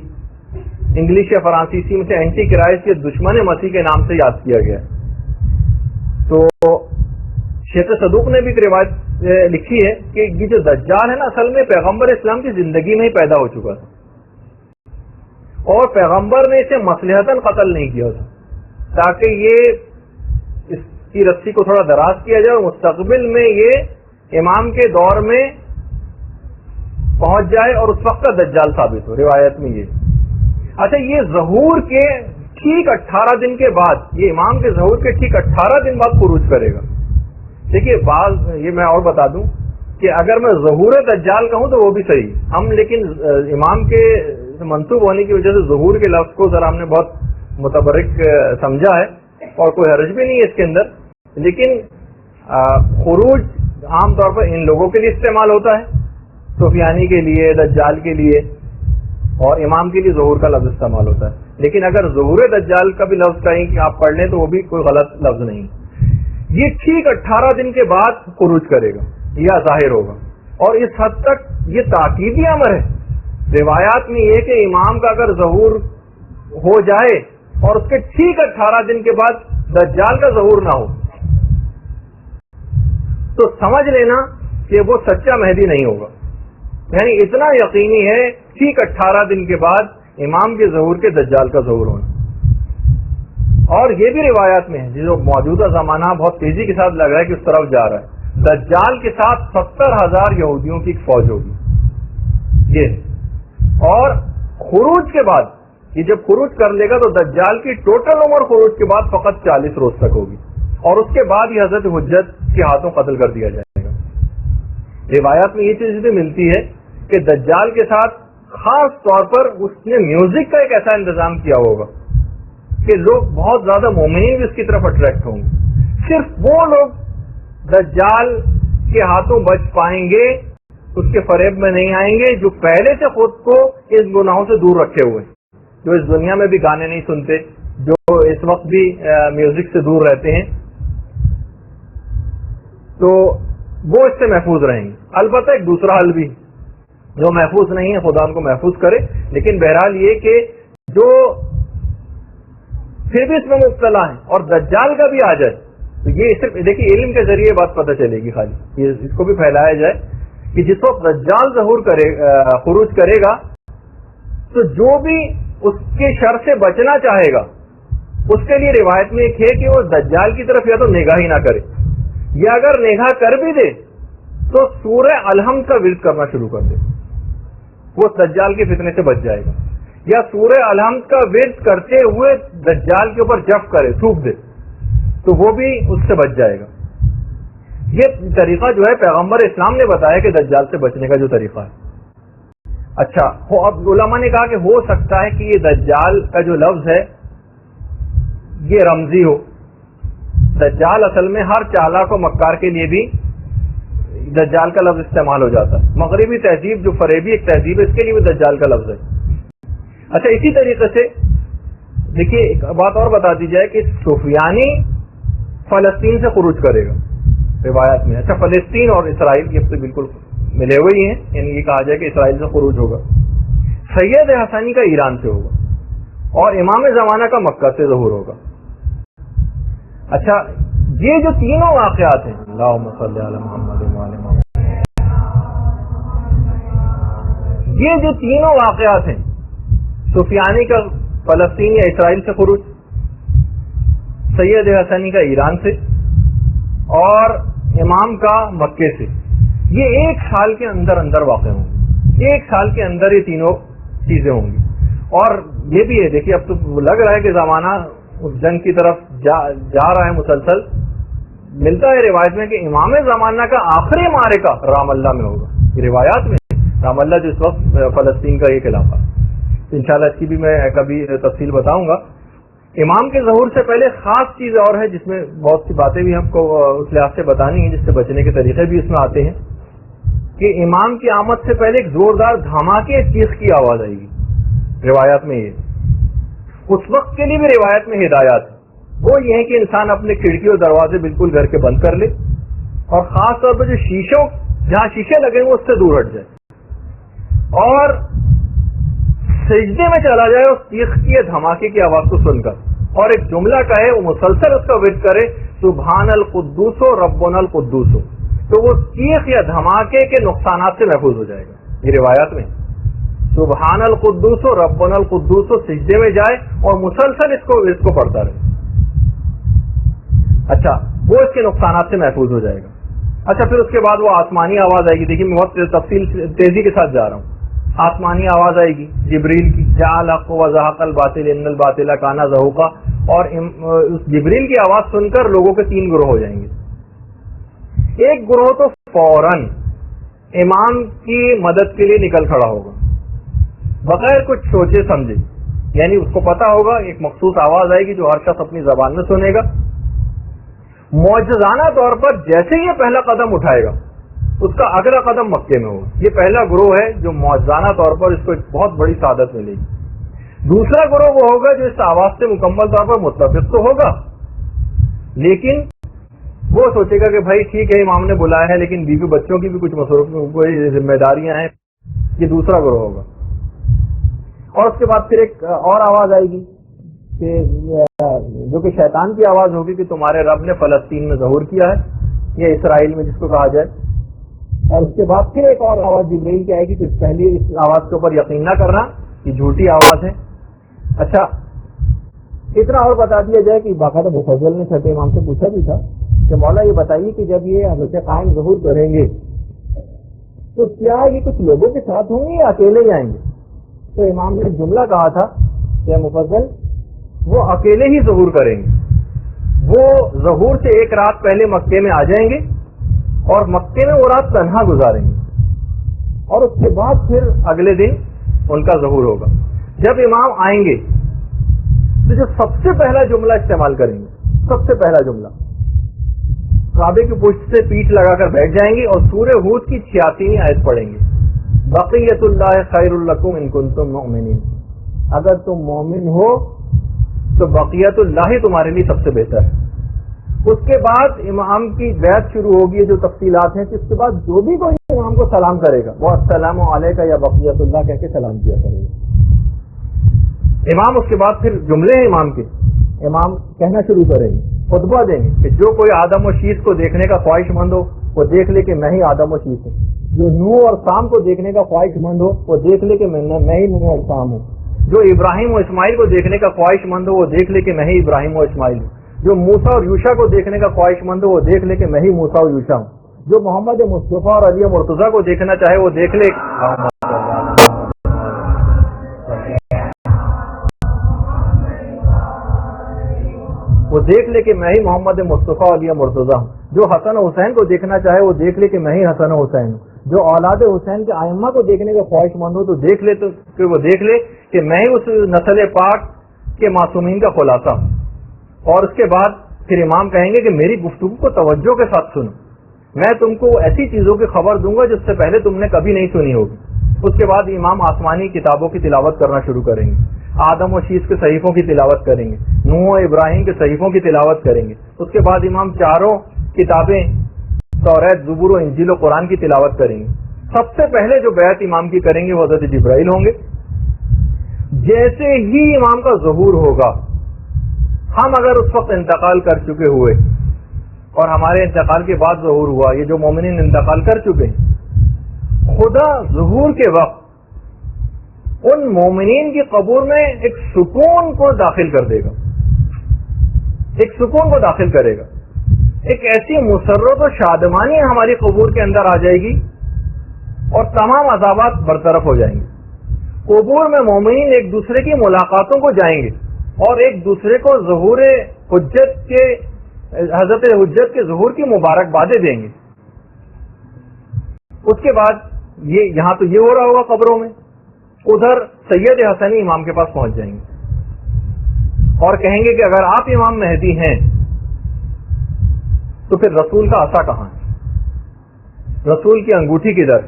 انگلش یا فرانسیسی میں سے اینٹی کرائسٹ یا دشمن مسیح کے نام سے یاد کیا گیا۔ تو شیخ صدوق نے بھی ایک روایت لکھی ہے کہ یہ جو دجال ہے نا، اصل میں پیغمبر اسلام کی زندگی میں ہی پیدا ہو چکا تھا، اور پیغمبر نے اسے مصلحتاً قتل نہیں کیا تھا تاکہ یہ اس کی رسی کو تھوڑا دراز کیا جائے اور مستقبل میں یہ امام کے دور میں پہنچ جائے اور اس وقت کا دجال ثابت ہو، روایت میں یہ۔ اچھا، یہ ظہور کے ٹھیک 18 دن کے بعد، یہ امام کے ظہور کے ٹھیک 18 دن بعد خروج کرے گا۔ دیکھیے بعض یہ میں اور بتا دوں کہ اگر میں ظہور دجال کہوں تو وہ بھی صحیح ہم، لیکن امام کے منسوب ہونے کی وجہ سے ظہور کے لفظ کو ذرا ہم نے بہت متبرک سمجھا ہے، اور کوئی حرج بھی نہیں ہے اس کے اندر، لیکن خروج عام طور پر ان لوگوں کے لیے استعمال ہوتا ہے، سفیانی کے لیے، دجال کے لیے، اور امام کے لیے ظہور کا لفظ استعمال ہوتا ہے۔ لیکن اگر ظہور دجال کا بھی لفظ کہیں کہ آپ پڑھ لیں تو وہ بھی کوئی غلط لفظ نہیں۔ یہ ٹھیک 18 دن کے بعد خروج کرے گا یا ظاہر ہوگا، اور اس حد تک یہ تاکیدی امر ہے۔ روایات میں یہ کہ امام کا اگر ظہور ہو جائے اور اس کے ٹھیک 18 دن کے بعد دجال کا ظہور نہ ہو تو سمجھ لینا کہ وہ سچا مہدی نہیں ہوگا، یعنی اتنا یقینی ہے ٹھیک 18 دن کے بعد امام کے ظہور کے دجال کا ظہور ہونا۔ اور یہ بھی روایات میں ہے، جو موجودہ زمانہ بہت تیزی کے ساتھ لگ رہا ہے کہ اس طرف جا رہا ہے، دجال کے ساتھ 70,000 یہودیوں کی ایک فوج ہوگی یہ، اور خروج کے بعد یہ جب خروج کر لے گا تو دجال کی ٹوٹل عمر خروج کے بعد فقط 40 روز تک ہوگی، اور اس کے بعد یہ حضرت حجت کے ہاتھوں قتل کر دیا جائے گا۔ روایات میں یہ چیز بھی ملتی ہے کہ دجال کے ساتھ خاص طور پر اس نے میوزک کا ایک ایسا انتظام کیا ہوگا کہ لوگ بہت زیادہ مومنین بھی اس کی طرف اٹریکٹ ہوں گے۔ صرف وہ لوگ دجال کے ہاتھوں بچ پائیں گے، اس کے فریب میں نہیں آئیں گے، جو پہلے سے خود کو اس گناہوں سے دور رکھے ہوئے، جو اس دنیا میں بھی گانے نہیں سنتے، جو اس وقت بھی میوزک سے دور رہتے ہیں، تو وہ اس سے محفوظ رہیں گے۔ البتہ ایک دوسرا حل بھی، جو محفوظ نہیں ہے خدا ان کو محفوظ کرے، لیکن بہرحال یہ کہ جو پھر بھی اس میں مبتلا ہیں اور دجال کا بھی آ جائے تو یہ صرف دیکھیے علم کے ذریعے بات پتہ چلے گی، خالی اس کو بھی پھیلایا جائے کہ جس وقت دجال ظہور خروج کرے گا تو جو بھی اس کے شر سے بچنا چاہے گا اس کے لیے روایت میں ایک ہے کہ وہ دجال کی طرف یا تو نگاہ ہی نہ کرے، یا اگر نگاہ کر بھی دے تو سورہ الحمد کا ورد کرنا شروع کر دے، وہ دجال کے فتنے سے بچ جائے گا، یا سورہ الحمد کا ورد کرتے ہوئے دجال کے اوپر جف کرے، تھوک دے، تو وہ بھی اس سے بچ جائے گا۔ یہ طریقہ جو ہے پیغمبر اسلام نے بتایا کہ دجال سے بچنے کا جو طریقہ ہے۔ اچھا، اب علماء نے کہا کہ ہو سکتا ہے کہ یہ دجال کا جو لفظ ہے یہ رمزی ہو۔ دجال اصل میں ہر چالاک و مکار کے لیے بھی دجال کا لفظ استعمال ہو جاتا ہے، مغربی تہذیب جو فریبی ایک تہذیب ہے اس کے لیے بھی دجال کا لفظ ہے۔ اچھا، اسی طریقے سے دیکھیے ایک بات اور بتا دی جائے کہ سفیانی فلسطین سے خروج کرے گا روایت میں۔ اچھا، فلسطین اور اسرائیل یہ تو بالکل ملے ہوئے ہی ہیں، یعنی یہ کہا جائے کہ اسرائیل سے خروج ہوگا۔ سید حسنی کا ایران سے ہوگا، اور امام زمانہ کا مکہ سے ظہور ہوگا۔ اچھا، یہ جو تینوں واقعات ہیں، اللہم صلی علی محمد وعلی محمد، یہ جو تینوں واقعات ہیں، سفیانی کا فلسطین یا اسرائیل سے خروج، سید حسنی کا ایران سے، اور امام کا مکے سے، یہ ایک سال کے اندر اندر واقع ہوں گے، ایک سال کے اندر یہ تینوں چیزیں ہوں گی۔ اور یہ بھی ہے، دیکھیے اب تو لگ رہا ہے کہ زمانہ اس جنگ کی طرف جا رہا ہے مسلسل۔ ملتا ہے روایت میں کہ امام زمانہ کا آخری معرکہ رام اللہ میں ہوگا، روایات میں رام اللہ جو اس وقت فلسطین کا ایک علاقہ، انشاءاللہ اس کی بھی میں کبھی تفصیل بتاؤں گا. امام کے ظہور سے پہلے خاص چیز اور ہے جس میں بہت سی باتیں بھی ہم کو اس لحاظ سے بتانی ہیں، جس سے بچنے کے طریقے بھی اس میں آتے ہیں، کہ امام کی آمد سے پہلے ایک زوردار دھماکے چیخ کی آواز آئے گی. روایات میں یہ اس وقت کے لیے بھی روایت میں ہدایات ہے، وہ یہ ہے کہ انسان اپنے کھڑکی اور دروازے بالکل گھر کے بند کر لے، اور خاص طور پر جو شیشوں جہاں شیشے لگے وہ اس سے دور ہٹ جائے، اور سجدے میں چلا جائے اس چیخ کی دھماکے کی آواز کو سن کر، اور ایک جملہ کہے، وہ مسلسل اس کا ورد کرے، سبحان القدوس ربنا القدوس، تو وہ چیخ یا دھماکے کے نقصانات سے محفوظ ہو جائے گا. یہ روایات میں سبحان القدوس ربنا القدوس سجدے میں جائے اور مسلسل اس کو پڑھتا رہے. اچھا، وہ اس کے نقصانات سے محفوظ ہو جائے گا. اچھا، پھر اس کے بعد وہ آسمانی آواز آئے گی. دیکھیے میں بہت تیزی کے ساتھ جا رہا ہوں. آسمانی آواز آئے گی جبریل کی، جاء الحق وزهق الباطل ان الباطل کان زهوقا، اور اس جبریل کی آواز سن کر لوگوں کے 3 گروہ ہو جائیں گے. ایک گروہ تو فوراً امام کی مدد کے لیے نکل کھڑا ہوگا بغیر کچھ سوچے سمجھے، یعنی اس کو پتا ہوگا ایک مخصوص آواز آئے گی جو ہر شخص اپنی زبان میں سنے گا. معجزانہ طور پر جیسے ہی یہ پہلا قدم اٹھائے گا اس کا اگلا قدم مکے میں ہوگا. یہ پہلا گروہ ہے جو معجزانہ طور پر اس کو ایک بہت بڑی سعادت ملے گی. دوسرا گروہ وہ ہوگا جو اس آواز سے مکمل طور پر متفق تو ہوگا، لیکن وہ سوچے گا کہ بھائی ٹھیک ہے امام نے بلایا ہے لیکن بیوی بچوں کی بھی کچھ کوئی ذمہ داریاں ہیں. یہ دوسرا گروہ ہوگا. اور اس کے بعد پھر ایک اور آواز آئے گی کہ جو کہ شیطان کی آواز ہوگی کہ تمہارے رب نے فلسطین میں ظہور کیا ہے، یا اسرائیل میں جس کو کہا جائے. اور اس کے بعد پھر ایک اور آواز جبرائیل کی آئے گی کہ پہلے اس آواز کے اوپر یقین نہ کرنا، یہ جھوٹی آواز ہے. اچھا، اتنا اور بتا دیا جائے کہ باقاعدہ مفضل نے چھٹے امام سے پوچھا بھی تھا کہ مولا یہ بتائیے کہ جب یہ حضرت قائم ظہور کریں گے تو کیا یہ کچھ لوگوں کے ساتھ ہوں گے یا اکیلے ہی آئیں گے؟ تو امام نے ایک جملہ کہا تھا کہ مفضل وہ اکیلے ہی ظہور کریں گے. وہ ظہور سے ایک رات پہلے مکے میں آ جائیں گے اور مکے میں وہ رات تنہا گزاریں گے، اور اس کے بعد پھر اگلے دن ان کا ظہور ہوگا. جب امام آئیں گے تو جو سب سے پہلا جملہ استعمال کریں گے، سب سے پہلا جملہ کعبے کی پشت سے پیٹھ لگا کر بیٹھ جائیں گے اور سورہ ہود کی 86ویں آیت پڑھیں گے، بقیت اللہ خیر لکم ان کنتم مؤمنین. اگر تم مومن ہو تو بقیت اللہ تمہارے لیے سب سے بہتر ہے. اس کے بعد امام کی بیعت شروع ہوگی، جو تفصیلات ہیں. اس کے بعد جو بھی کوئی امام کو سلام کرے گا وہ السلام علیکہ یا بقیت اللہ کہہ کے سلام کیا کرے گا. امام اس کے بعد پھر جملے ہیں امام کے، امام کہنا شروع کریں گے، خطبہ دیں گے کہ جو کوئی آدم و شیش کو دیکھنے کا خواہش مند ہو وہ دیکھ لے کہ میں ہی آدم و شیش ہوں. جو نوح اور سام کو دیکھنے کا خواہش مند ہو وہ دیکھ لے کہ میں ہی نوح اور سام ہوں. جو ابراہیم و اسماعیل کو دیکھنے کا خواہش مند ہو وہ دیکھ لے کہ میں ہی ابراہیم و اسماعیل ہوں. جو موسیٰ اور یوشع کو دیکھنے کا خواہش مند ہو وہ دیکھ لے کہ میں ہی موسیٰ اور یوشع ہوں. جو محمد مصطفیٰ اور علی مرتضیٰ کو دیکھنا چاہے وہ دیکھ لے کہ میں ہی محمد مصطفیٰ علی مرتضیٰ ہوں. جو حسن و حسین کو دیکھنا چاہے وہ دیکھ لے کہ میں ہی حسن و حسین ہوں. جو اولاد حسین کے ائمہ کو دیکھنے کا خواہش مند ہو تو دیکھ لے وہ دیکھ لے کہ میں ہی اس نسل پاک کے معصومین کا خلاصہ ہوں. اور اس کے بعد پھر امام کہیں گے کہ میری گفتگو کو توجہ کے ساتھ سنو، میں تم کو ایسی چیزوں کی خبر دوں گا جس سے پہلے تم نے کبھی نہیں سنی ہوگی. اس کے بعد امام آسمانی کتابوں کی تلاوت کرنا شروع کریں گے. آدم و شیش کے صحیفوں کی تلاوت کریں گے، نوح و ابراہیم کے صحیفوں کی تلاوت کریں گے. اس کے بعد امام چاروں کتابیں توریت، زبور و انجیل و قرآن کی تلاوت کریں گے. سب سے پہلے جو بیعت امام کی کریں گے وہ حضرت جبرائیل ہوں گے. جیسے ہی امام کا ظہور ہوگا، ہم اگر اس وقت انتقال کر چکے ہوئے اور ہمارے انتقال کے بعد ظہور ہوا، یہ جو مومنین انتقال کر چکے ہیں، خدا ظہور کے وقت ان مومنین کی قبور میں ایک سکون کو داخل کر دے گا، ایک سکون کو داخل کرے گا. ایک ایسی مسرت و شادمانی ہماری قبور کے اندر آ جائے گی اور تمام عذابات برطرف ہو جائیں گے. قبور میں مومنین ایک دوسرے کی ملاقاتوں کو جائیں گے اور ایک دوسرے کو ظہور حجت کے حضرت حجت کے ظہور کی مبارکبادیں دیں گے. اس کے بعد یہاں تو یہ ہو رہا ہوگا قبروں میں، ادھر سید حسنی امام کے پاس پہنچ جائیں گے اور کہیں گے کہ اگر آپ امام مہدی ہیں تو پھر رسول کا عصا کہاں ہے، رسول کی انگوٹھی کدھر،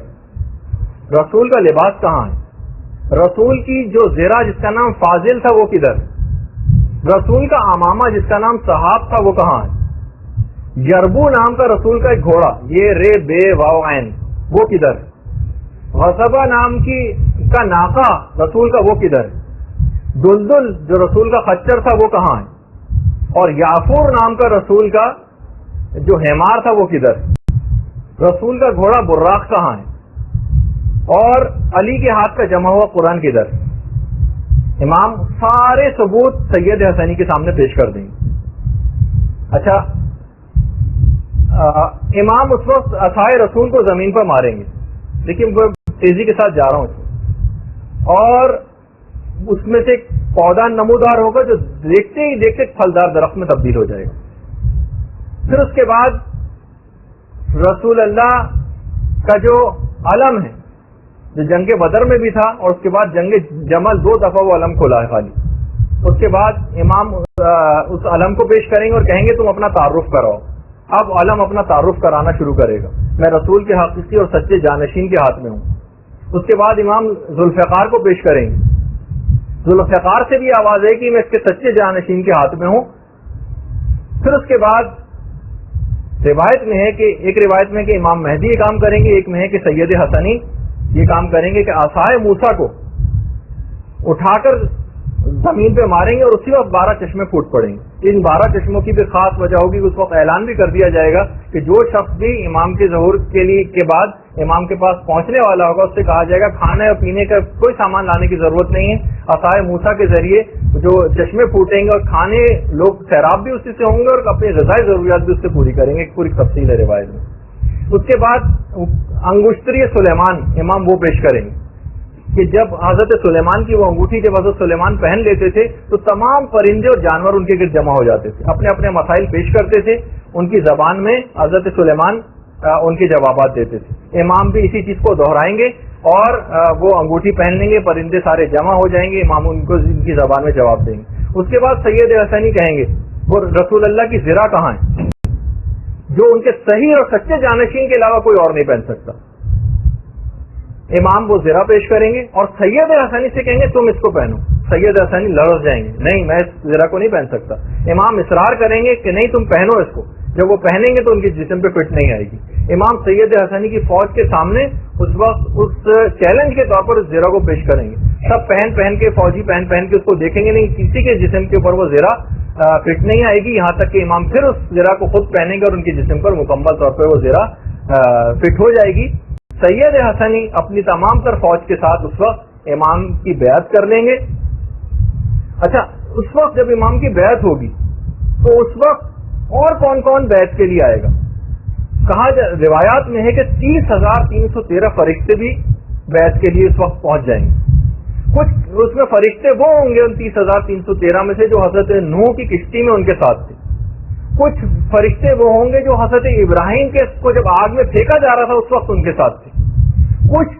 رسول کا لباس کہاں ہے، رسول کی جو زرہ جس کا نام فاضل تھا وہ کدھر، رسول کا امامہ جس کا نام صحاب تھا وہ کہاں ہے، یربو نام کا رسول کا ایک گھوڑا، یہ رے بے واو عین، وہ کدھر، غصبہ نام کا ناقہ رسول کا وہ کدھر، دلدل جو رسول کا خچر تھا وہ کہاں ہے، اور یافور نام کا رسول کا جو حمار تھا وہ کدھر، رسول کا گھوڑا براق کہاں ہے، اور علی کے ہاتھ کا جمع ہوا قرآن کدھر۔ امام سارے ثبوت سید حسنی کے سامنے پیش کر دیں گے۔ اچھا، امام اس وقت عصائے رسول کو زمین پر ماریں گے، لیکن وہ تیزی کے ساتھ جا رہا ہوں، اور اس میں سے ایک پودا نمودار ہوگا جو دیکھتے ہی دیکھتے پھلدار درخت میں تبدیل ہو جائے گا۔ پھر اس کے بعد رسول اللہ کا جو علم ہے جو جنگ بدر میں بھی تھا، اور اس کے بعد جنگ جمل 2 دفعہ وہ علم کھولا ہے خالی، اس کے بعد امام اس علم کو پیش کریں گے اور کہیں گے تم اپنا تعارف کراؤ۔ اب علم اپنا تعارف کرانا شروع کرے گا، میں رسول کے حقیقی اور سچے جانشین کے ہاتھ میں ہوں۔ اس کے بعد امام ذوالفقار کو پیش کریں گے، ذوالفقار سے بھی آواز ہے کہ میں اس کے سچے جانشین کے ہاتھ میں ہوں۔ پھر اس کے بعد روایت میں ہے کہ ایک روایت میں کہ امام مہدی یہ کام کریں گے، ایک میں ہے کہ سید حسنی یہ کام کریں گے کہ عصائے موسیٰ کو اٹھا کر زمین پہ ماریں گے اور اسی وقت 12 چشمے پھوٹ پڑیں گے۔ ان 12 چشموں کی بھی خاص وجہ ہوگی کہ اس وقت اعلان بھی کر دیا جائے گا کہ جو شخص بھی امام کے ظہور کے بعد امام کے پاس پہنچنے والا ہوگا اس سے کہا جائے گا کھانے اور پینے کا کوئی سامان لانے کی ضرورت نہیں ہے، عصائے موسیٰ کے ذریعے جو چشمے پھوٹیں گے اور کھانے لوگ سیراب بھی اسی سے ہوں گے اور اپنی غذائی ضروریات بھی اس سے پوری کریں گے۔ ایک پوری تفصیل ہے روایت میں۔ اس کے بعد انگشتری سلیمان امام وہ پیش کریں گے کہ جب حضرت سلیمان کی وہ انگوٹھی جب حضرت سلیمان پہن لیتے تھے تو تمام پرندے اور جانور ان کے گرد جمع ہو جاتے تھے، اپنے اپنے مسائل پیش کرتے تھے، ان کی زبان میں حضرت سلیمان ان کے جوابات دیتے تھے۔ امام بھی اسی چیز کو دہرائیں گے اور وہ انگوٹھی پہن لیں گے، پرندے سارے جمع ہو جائیں گے، امام ان کو ان کی زبان میں جواب دیں گے۔ اس کے بعد سید حسنی کہیں گے وہ رسول اللہ کی زرہ کہاں ہے جو ان کے صحیح اور سچے جانشین کے علاوہ کوئی اور نہیں پہن سکتا۔ امام وہ زرہ پیش کریں گے اور سید حسنی سے کہیں گے تم اس کو پہنو۔ سید حسنی لڑ جائیں گے، نہیں میں اس زرہ کو نہیں پہن سکتا۔ امام اصرار کریں گے کہ نہیں تم پہنو اس کو، جب وہ پہنیں گے تو ان کے جسم پہ فٹ نہیں آئے گی۔ امام سید حسنی کی فوج کے سامنے اس وقت اس چیلنج کے طور پر اس زرہ کو پیش کریں گے، سب پہن کے فوجی پہن کے اس کو دیکھیں گے، نہیں کسی کے جسم کے اوپر وہ زرہ فٹ نہیں آئے گی، یہاں تک کہ امام پھر اس زرہ کو خود پہنیں گے اور ان کے جسم پر مکمل طور پر وہ زرہ فٹ ہو جائے گی۔ سید حسنی اپنی تمام تر فوج کے ساتھ اس وقت امام کی بیعت کر لیں گے۔ اچھا، اس وقت جب امام کی بیعت ہوگی تو اس وقت اور کون کون بیعت کے لیے آئے گا؟ کہا روایات میں ہے کہ 30,313 فرشتے بھی بیعت کے لیے اس وقت پہنچ جائیں گے۔ کچھ اس میں فرشتے وہ ہوں گے ان 30,313 میں سے جو حضرت نوح کی کشتی میں ان کے ساتھ تھے، کچھ فرشتے وہ ہوں گے جو حضرت ابراہیم کے کو جب آگ میں پھینکا جا رہا تھا اس وقت ان کے ساتھ تھے، کچھ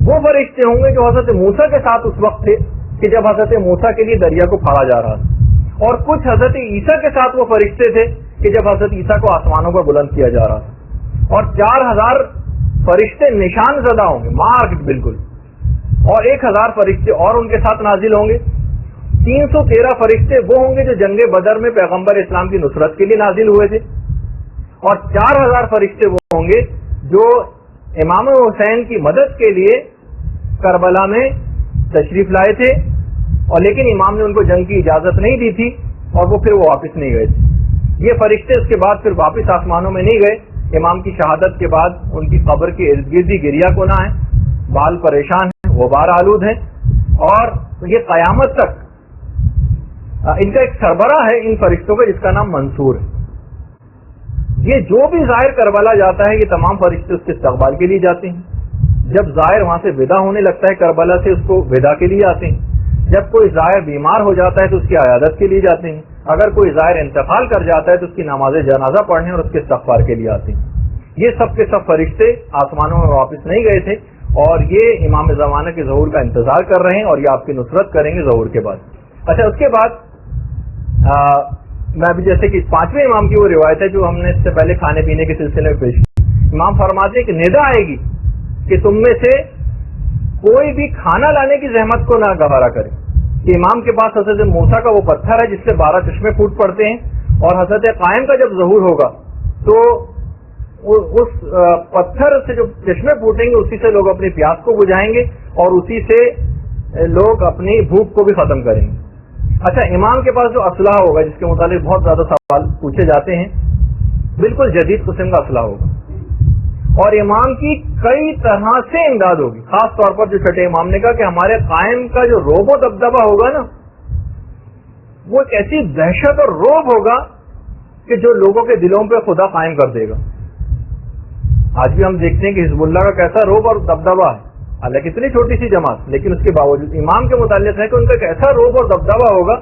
وہ فرشتے ہوں گے جو حضرت موسیٰ کے ساتھ اس وقت تھے کہ جب حضرت موسیٰ کے لیے دریا کو پھاڑا جا رہا تھا، اور کچھ حضرت عیسیٰ کے ساتھ وہ فرشتے تھے کہ جب حضرت عیسیٰ کو آسمانوں پر بلند کیا جا رہا تھا، اور 4,000 فرشتے نشان زدہ ہوں گے، مارکڈ بالکل، اور 1,000 فرشتے اور ان کے ساتھ نازل ہوں گے۔ 313 فرشتے وہ ہوں گے جو جنگ بدر میں پیغمبر اسلام کی نصرت کے لیے نازل ہوئے تھے، اور 4,000 فرشتے وہ ہوں گے جو امام حسین کی مدد کے لیے کربلا میں تشریف لائے تھے، اور لیکن امام نے ان کو جنگ کی اجازت نہیں دی تھی اور وہ پھر واپس نہیں گئے تھے۔ یہ فرشتے اس کے بعد پھر واپس آسمانوں میں نہیں گئے۔ امام کی شہادت کے بعد ان کی قبر کے ارد گرد ہی گریا کونا ہے، بال پریشان ہیں، غبار آلود ہیں، اور یہ قیامت تک ان کا ایک سربراہ ہے ان فرشتوں کا جس کا نام منصور ہے۔ یہ جو بھی ظاہر کربلا جاتا ہے یہ تمام فرشتے اس کے استقبال کے لیے جاتے ہیں۔ جب ظاہر وہاں سے ودا ہونے لگتا ہے کربلا سے اس کو ودا کے لیے آتے ہیں۔ جب کوئی ظاہر بیمار ہو جاتا ہے تو اس کی عیادت کے لیے جاتے ہیں۔ اگر کوئی ظاہر انتقال کر جاتا ہے تو اس کی نماز جنازہ پڑھنے اور اس کے استغفار کے لیے آتے ہیں۔ یہ سب کے سب فرشتے آسمانوں میں واپس نہیں گئے تھے، اور یہ امام زمانہ کے ظہور کا انتظار کر رہے ہیں اور یہ آپ کی نصرت کریں گے ظہور کے بعد. اچھا اس کے بعد میں ابھی جیسے کہ 5ویں امام کی وہ روایت ہے جو ہم نے اس سے پہلے کھانے پینے کے سلسلے میں پیش کی. امام فرماتے ہیں کہ ندا آئے گی کہ تم میں سے کوئی بھی کھانا لانے کی زحمت کو نہ گوارا کرے. کہ امام کے پاس حضرت موسیٰ کا وہ پتھر ہے جس سے 12 چشمے پھوٹ پڑتے ہیں, اور حضرت قائم کا جب ظہور ہوگا تو اس پتھر سے جو چشمے پھوٹیں گے اسی سے لوگ اپنی پیاس کو بجھائیں گے اور اسی سے لوگ اپنی بھوک کو بھی ختم کریں گے. اچھا امام کے پاس جو اسلحہ ہوگا جس کے متعلق بہت زیادہ سوال پوچھے جاتے ہیں, بالکل جدید قسم کا اسلحہ ہوگا اور امام کی کئی طرح سے امداد ہوگی. خاص طور پر جو چھٹے امام نے کہا کہ ہمارے قائم کا جو روب و دبدبہ ہوگا نا وہ ایک ایسی دہشت اور روب ہوگا کہ جو لوگوں کے دلوں پہ خدا قائم کر دے گا. آج بھی ہم دیکھتے ہیں کہ حزب اللہ کا کیسا روب اور دبدبہ ہے, حالانکہ اتنی چھوٹی سی جماعت, لیکن اس کے باوجود امام کے متعلق ہے کہ ان کا کیسا روب اور دبدبہ ہوگا.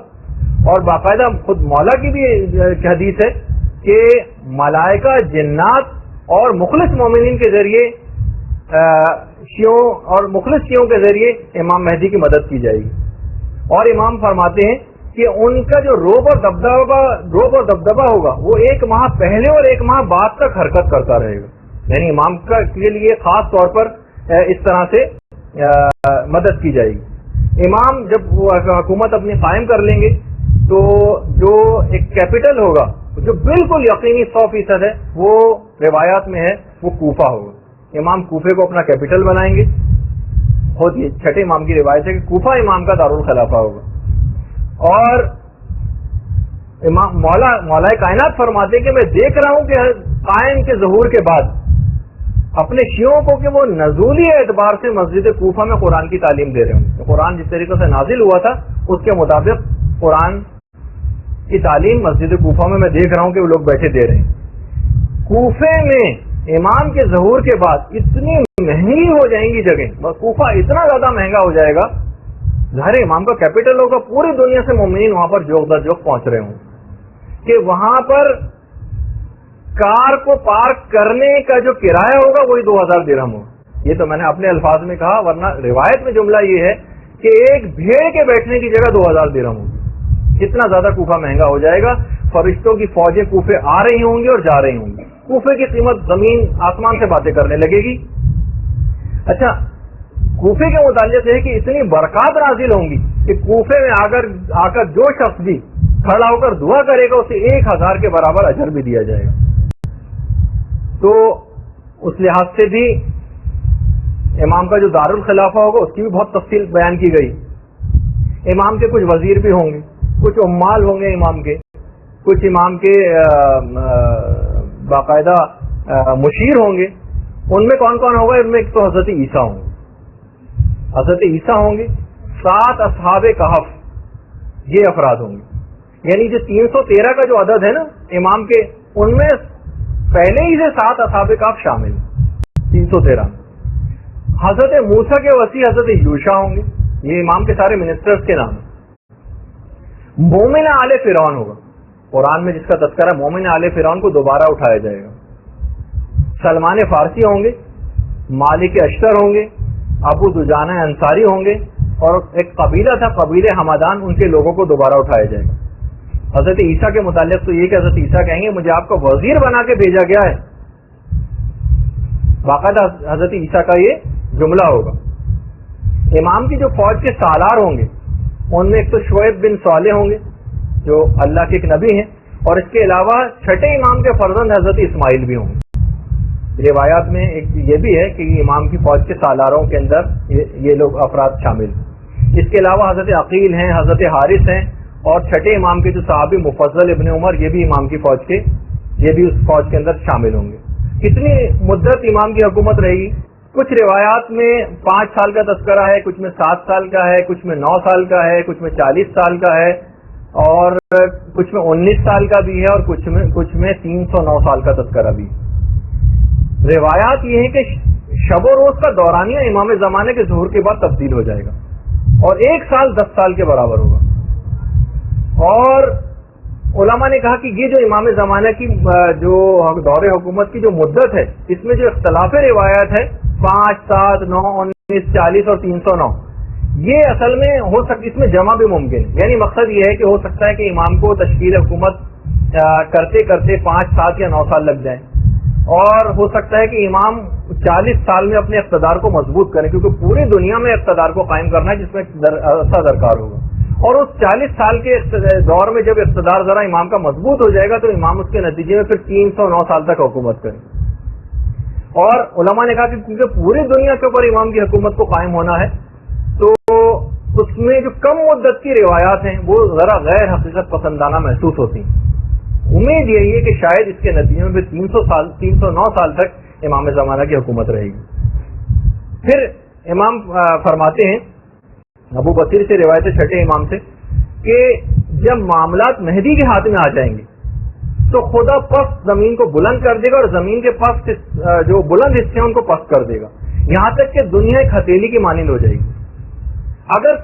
اور باقاعدہ خود مولا کی بھی حدیث ہے کہ ملائکہ, جنات اور مخلص مومنین کے ذریعے شیعوں اور مخلص شیعوں کے ذریعے امام مہدی کی مدد کی جائے گی. اور امام فرماتے ہیں کہ ان کا جو روب اور دبدبہ ہوگا وہ 1 ماہ پہلے اور 1 ماہ بعد تک حرکت کرتا رہے گا. یعنی امام کے لیے خاص طور پر اس طرح سے مدد کی جائے گی. امام جب وہ حکومت اپنی قائم کر لیں گے تو جو ایک کیپٹل ہوگا جو بالکل یقینی 100% ہے وہ روایات میں ہے وہ کوفہ ہوگا. امام کوفے کو اپنا کیپٹل بنائیں گے. خود یہ چھٹے امام کی روایت ہے کہ کوفہ امام کا دارالخلافہ ہوگا. اور امام مولا کائنات فرماتے ہیں کہ میں دیکھ رہا ہوں کہ قائم کے ظہور کے بعد اپنے شیعوں کو کہ وہ نزولی اعتبار سے مسجد کوفہ میں قرآن کی تعلیم دے رہے ہوں. قرآن جس طریقے سے نازل ہوا تھا اس کے مطابق قرآن کی تعلیم مسجد کوفہ میں دیکھ رہا ہوں کہ وہ لوگ بیٹھے دے رہے ہیں. کوفے میں امام کے ظہور کے بعد اتنی مہنگی ہو جائیں گی جگہ, کوفہ اتنا زیادہ مہنگا ہو جائے گا, ظاہر امام کا کیپٹل ہوگا, پوری دنیا سے مومنین وہاں پر جوق در جوق پہنچ رہے ہوں کہ وہاں پر کار کو پارک کرنے کا جو کرایہ ہوگا وہی 2000 درہم ہوگا. یہ تو میں نے اپنے الفاظ میں کہا, ورنہ روایت میں جملہ یہ ہے کہ ایک بھیڑ کے بیٹھنے کی جگہ 2000 درہم ہوگی. اتنا زیادہ کوفہ مہنگا ہو جائے گا. فرشتوں کی فوجیں کوفے آ رہی ہوں گی اور جا رہی ہوں گی. کوفے کی قیمت زمین آسمان سے باتیں کرنے لگے گی. اچھا کوفے کے متعلق ہے کہ اتنی برکات نازل ہوں گی کہ کوفے میں آ کر جو شخص بھی کھڑا ہو کر دعا کرے گا اسے 1000 کے برابر اجر بھی دیا جائے گا. تو اس لحاظ سے بھی امام کا جو دارالخلافہ ہوگا اس کی بھی بہت تفصیل بیان کی گئی. امام کے کچھ وزیر بھی ہوں گے, کچھ عمال ہوں گے امام کے, کچھ امام کے باقاعدہ مشیر ہوں گے. ان میں کون کون ہوگا؟ ان میں ایک تو حضرت عیسیٰ ہوں گے, حضرت عیسیٰ ہوں گے, 7 اصحاب کہف یہ افراد ہوں گے. یعنی جو 313 کا جو عدد ہے نا امام کے, ان میں پہلے ہی سے 7 اصحاب کہف شامل ہیں 313 میں. حضرت موسیٰ کے وسیع حضرت یوشع ہوں گے, یہ امام کے سارے منسٹرز کے نام ہیں. مومن آل فرعون ہوگا, قرآن میں جس کا تذکرہ مومن آل فرعون کو دوبارہ اٹھایا جائے گا. سلمان فارسی ہوں گے, مالک اشتر ہوں گے, ابو دجانہ انصاری ہوں گے, اور ایک قبیلہ تھا قبیلہ حمدان, ان کے لوگوں کو دوبارہ اٹھایا جائے گا. حضرت عیسیٰ کے متعلق تو یہ کہ حضرت عیسیٰ کہیں گے مجھے آپ کو وزیر بنا کے بھیجا گیا ہے, باقاعدہ حضرت عیسیٰ کا یہ جملہ ہوگا. امام کی جو فوج کے سالار ہوں گے ان میں ایک تو شعیب بن صالح ہوں گے جو اللہ کے ایک نبی ہیں, اور اس کے علاوہ چھٹے امام کے فرزند حضرت اسماعیل بھی ہوں گے. روایات میں ایک یہ بھی ہے کہ امام کی فوج کے سالاروں کے اندر یہ لوگ افراد شامل ہیں. اس کے علاوہ حضرت عقیل ہیں, حضرت حارث ہیں, اور چھٹے امام کے جو صحابی مفضل ابن عمر یہ بھی امام کی فوج کے, یہ بھی اس فوج کے اندر شامل ہوں گے. کتنی مدت امام کی حکومت رہے گی؟ کچھ روایات میں 5 سال کا تذکرہ ہے, کچھ میں 7 سال کا ہے, کچھ میں 9 سال کا ہے, کچھ میں 40 سال کا ہے, اور کچھ میں 19 سال کا بھی ہے, اور کچھ میں 309 سال کا تذکرہ بھی. روایات یہ ہے کہ شب و روز کا دورانیہ امام زمانے کے ظہور کے بعد تبدیل ہو جائے گا اور 1 سال 10 سال کے برابر ہوگا. اور علماء نے کہا کہ یہ جو امام زمانہ کی جو دور حکومت کی جو مدت ہے اس میں جو اختلاف روایات ہے 5, 7, 9, 19, 40 اور 309 یہ اصل میں ہو سکتا، اس میں جمع بھی ممکن ہے. یعنی مقصد یہ ہے کہ ہو سکتا ہے کہ امام کو تشکیل حکومت کرتے کرتے 5, 7 یا 9 سال لگ جائیں، اور ہو سکتا ہے کہ امام 40 سال میں اپنے اقتدار کو مضبوط کریں، کیونکہ پوری دنیا میں اقتدار کو قائم کرنا ہے جس میں عرصہ درکار ہوگا. اور اس 40 سال کے دور میں جب اقتدار ذرا امام کا مضبوط ہو جائے گا تو امام اس کے نتیجے میں پھر 309 سال تک حکومت کریں. اور علماء نے کہا کہ کیونکہ پوری دنیا کے اوپر امام کی حکومت کو قائم ہونا ہے تو اس میں جو کم مدت کی روایات ہیں وہ ذرا غیر حقیقت پسندانہ محسوس ہوتی ہیں. امید یہی ہے کہ شاید اس کے نتیجے میں پھر 309 سال تک امام زمانہ کی حکومت رہے گی. پھر امام فرماتے ہیں ابو بصیر سے روایت چھٹے امام سے کہ جب معاملات مہدی کے ہاتھ میں آ جائیں گے تو خدا پست زمین کو بلند کر دے گا اور زمین کے پست جو بلند حصے ہیں ان کو پست کر دے گا، یہاں تک کہ دنیا ایک ہتھیلی کی مانند ہو جائے گی. اگر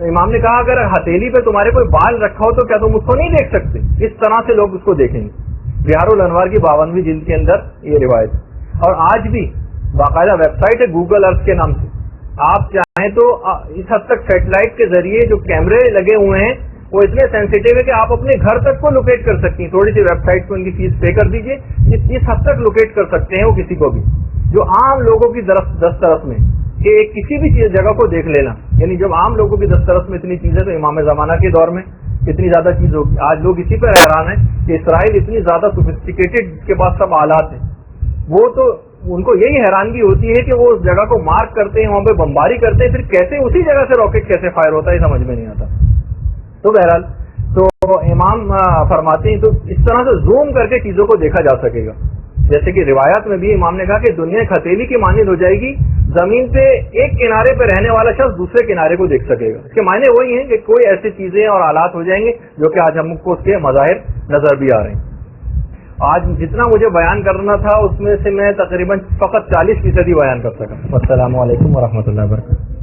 امام نے کہا اگر ہتھیلی پہ تمہارے کوئی بال رکھا ہو تو کیا تم اس کو نہیں دیکھ سکتے؟ اس طرح سے لوگ اس کو دیکھیں گے. بہار الانوار کی 52ویں جلد کے اندر یہ روایت ہے. اور آج بھی باقاعدہ ویب سائٹ ہے گوگل ارتھ کے نام سے، آپ چاہیں تو اس حد تک سیٹلائٹ کے ذریعے جو کیمرے لگے ہوئے ہیں وہ اتنے سینسیٹیو ہے کہ آپ اپنے گھر تک کو لوکیٹ کر سکتی ہیں. تھوڑی سی ویب سائٹ کو ان کی فیس پے کر دیجئے، اس حد تک لوکیٹ کر سکتے ہیں وہ کسی کو بھی، جو عام لوگوں کی دسترس میں کہ کسی بھی چیز جگہ کو دیکھ لینا. یعنی جب عام لوگوں کی دسترس میں اتنی چیزیں تو امام زمانہ کے دور میں کتنی زیادہ چیز ہوگی. آج لوگ اسی پر حیران ہیں کہ اسرائیل اتنی زیادہ سوفسٹیکیٹڈ جس کے پاس سب آلات ہیں، وہ تو ان کو یہی حیرانگی ہوتی ہے کہ وہ اس جگہ کو مارک کرتے ہیں، وہاں پہ بمباری کرتے ہیں، پھر کیسے اسی جگہ سے راکٹ کیسے فائر ہوتا ہے سمجھ میں نہیں آتا. تو بہرحال تو امام فرماتے ہیں تو اس طرح سے زوم کر کے چیزوں کو دیکھا جا سکے گا. جیسے کہ روایات میں بھی امام نے کہا کہ دنیا ایک ہتھیلی کی مانند ہو جائے گی، زمین پہ ایک کنارے پہ رہنے والا شخص دوسرے کنارے کو دیکھ سکے گا. اس کے معنی وہی ہیں کہ کوئی ایسی چیزیں اور آلات ہو جائیں گے جو کہ آج ہم کو اس کے مظاہر نظر بھی آ رہے ہیں. آج جتنا مجھے بیان کرنا تھا اس میں سے میں تقریباً فقط 40% بیان کر سکا. السلام علیکم ورحمۃ اللہ وبرکاتہ.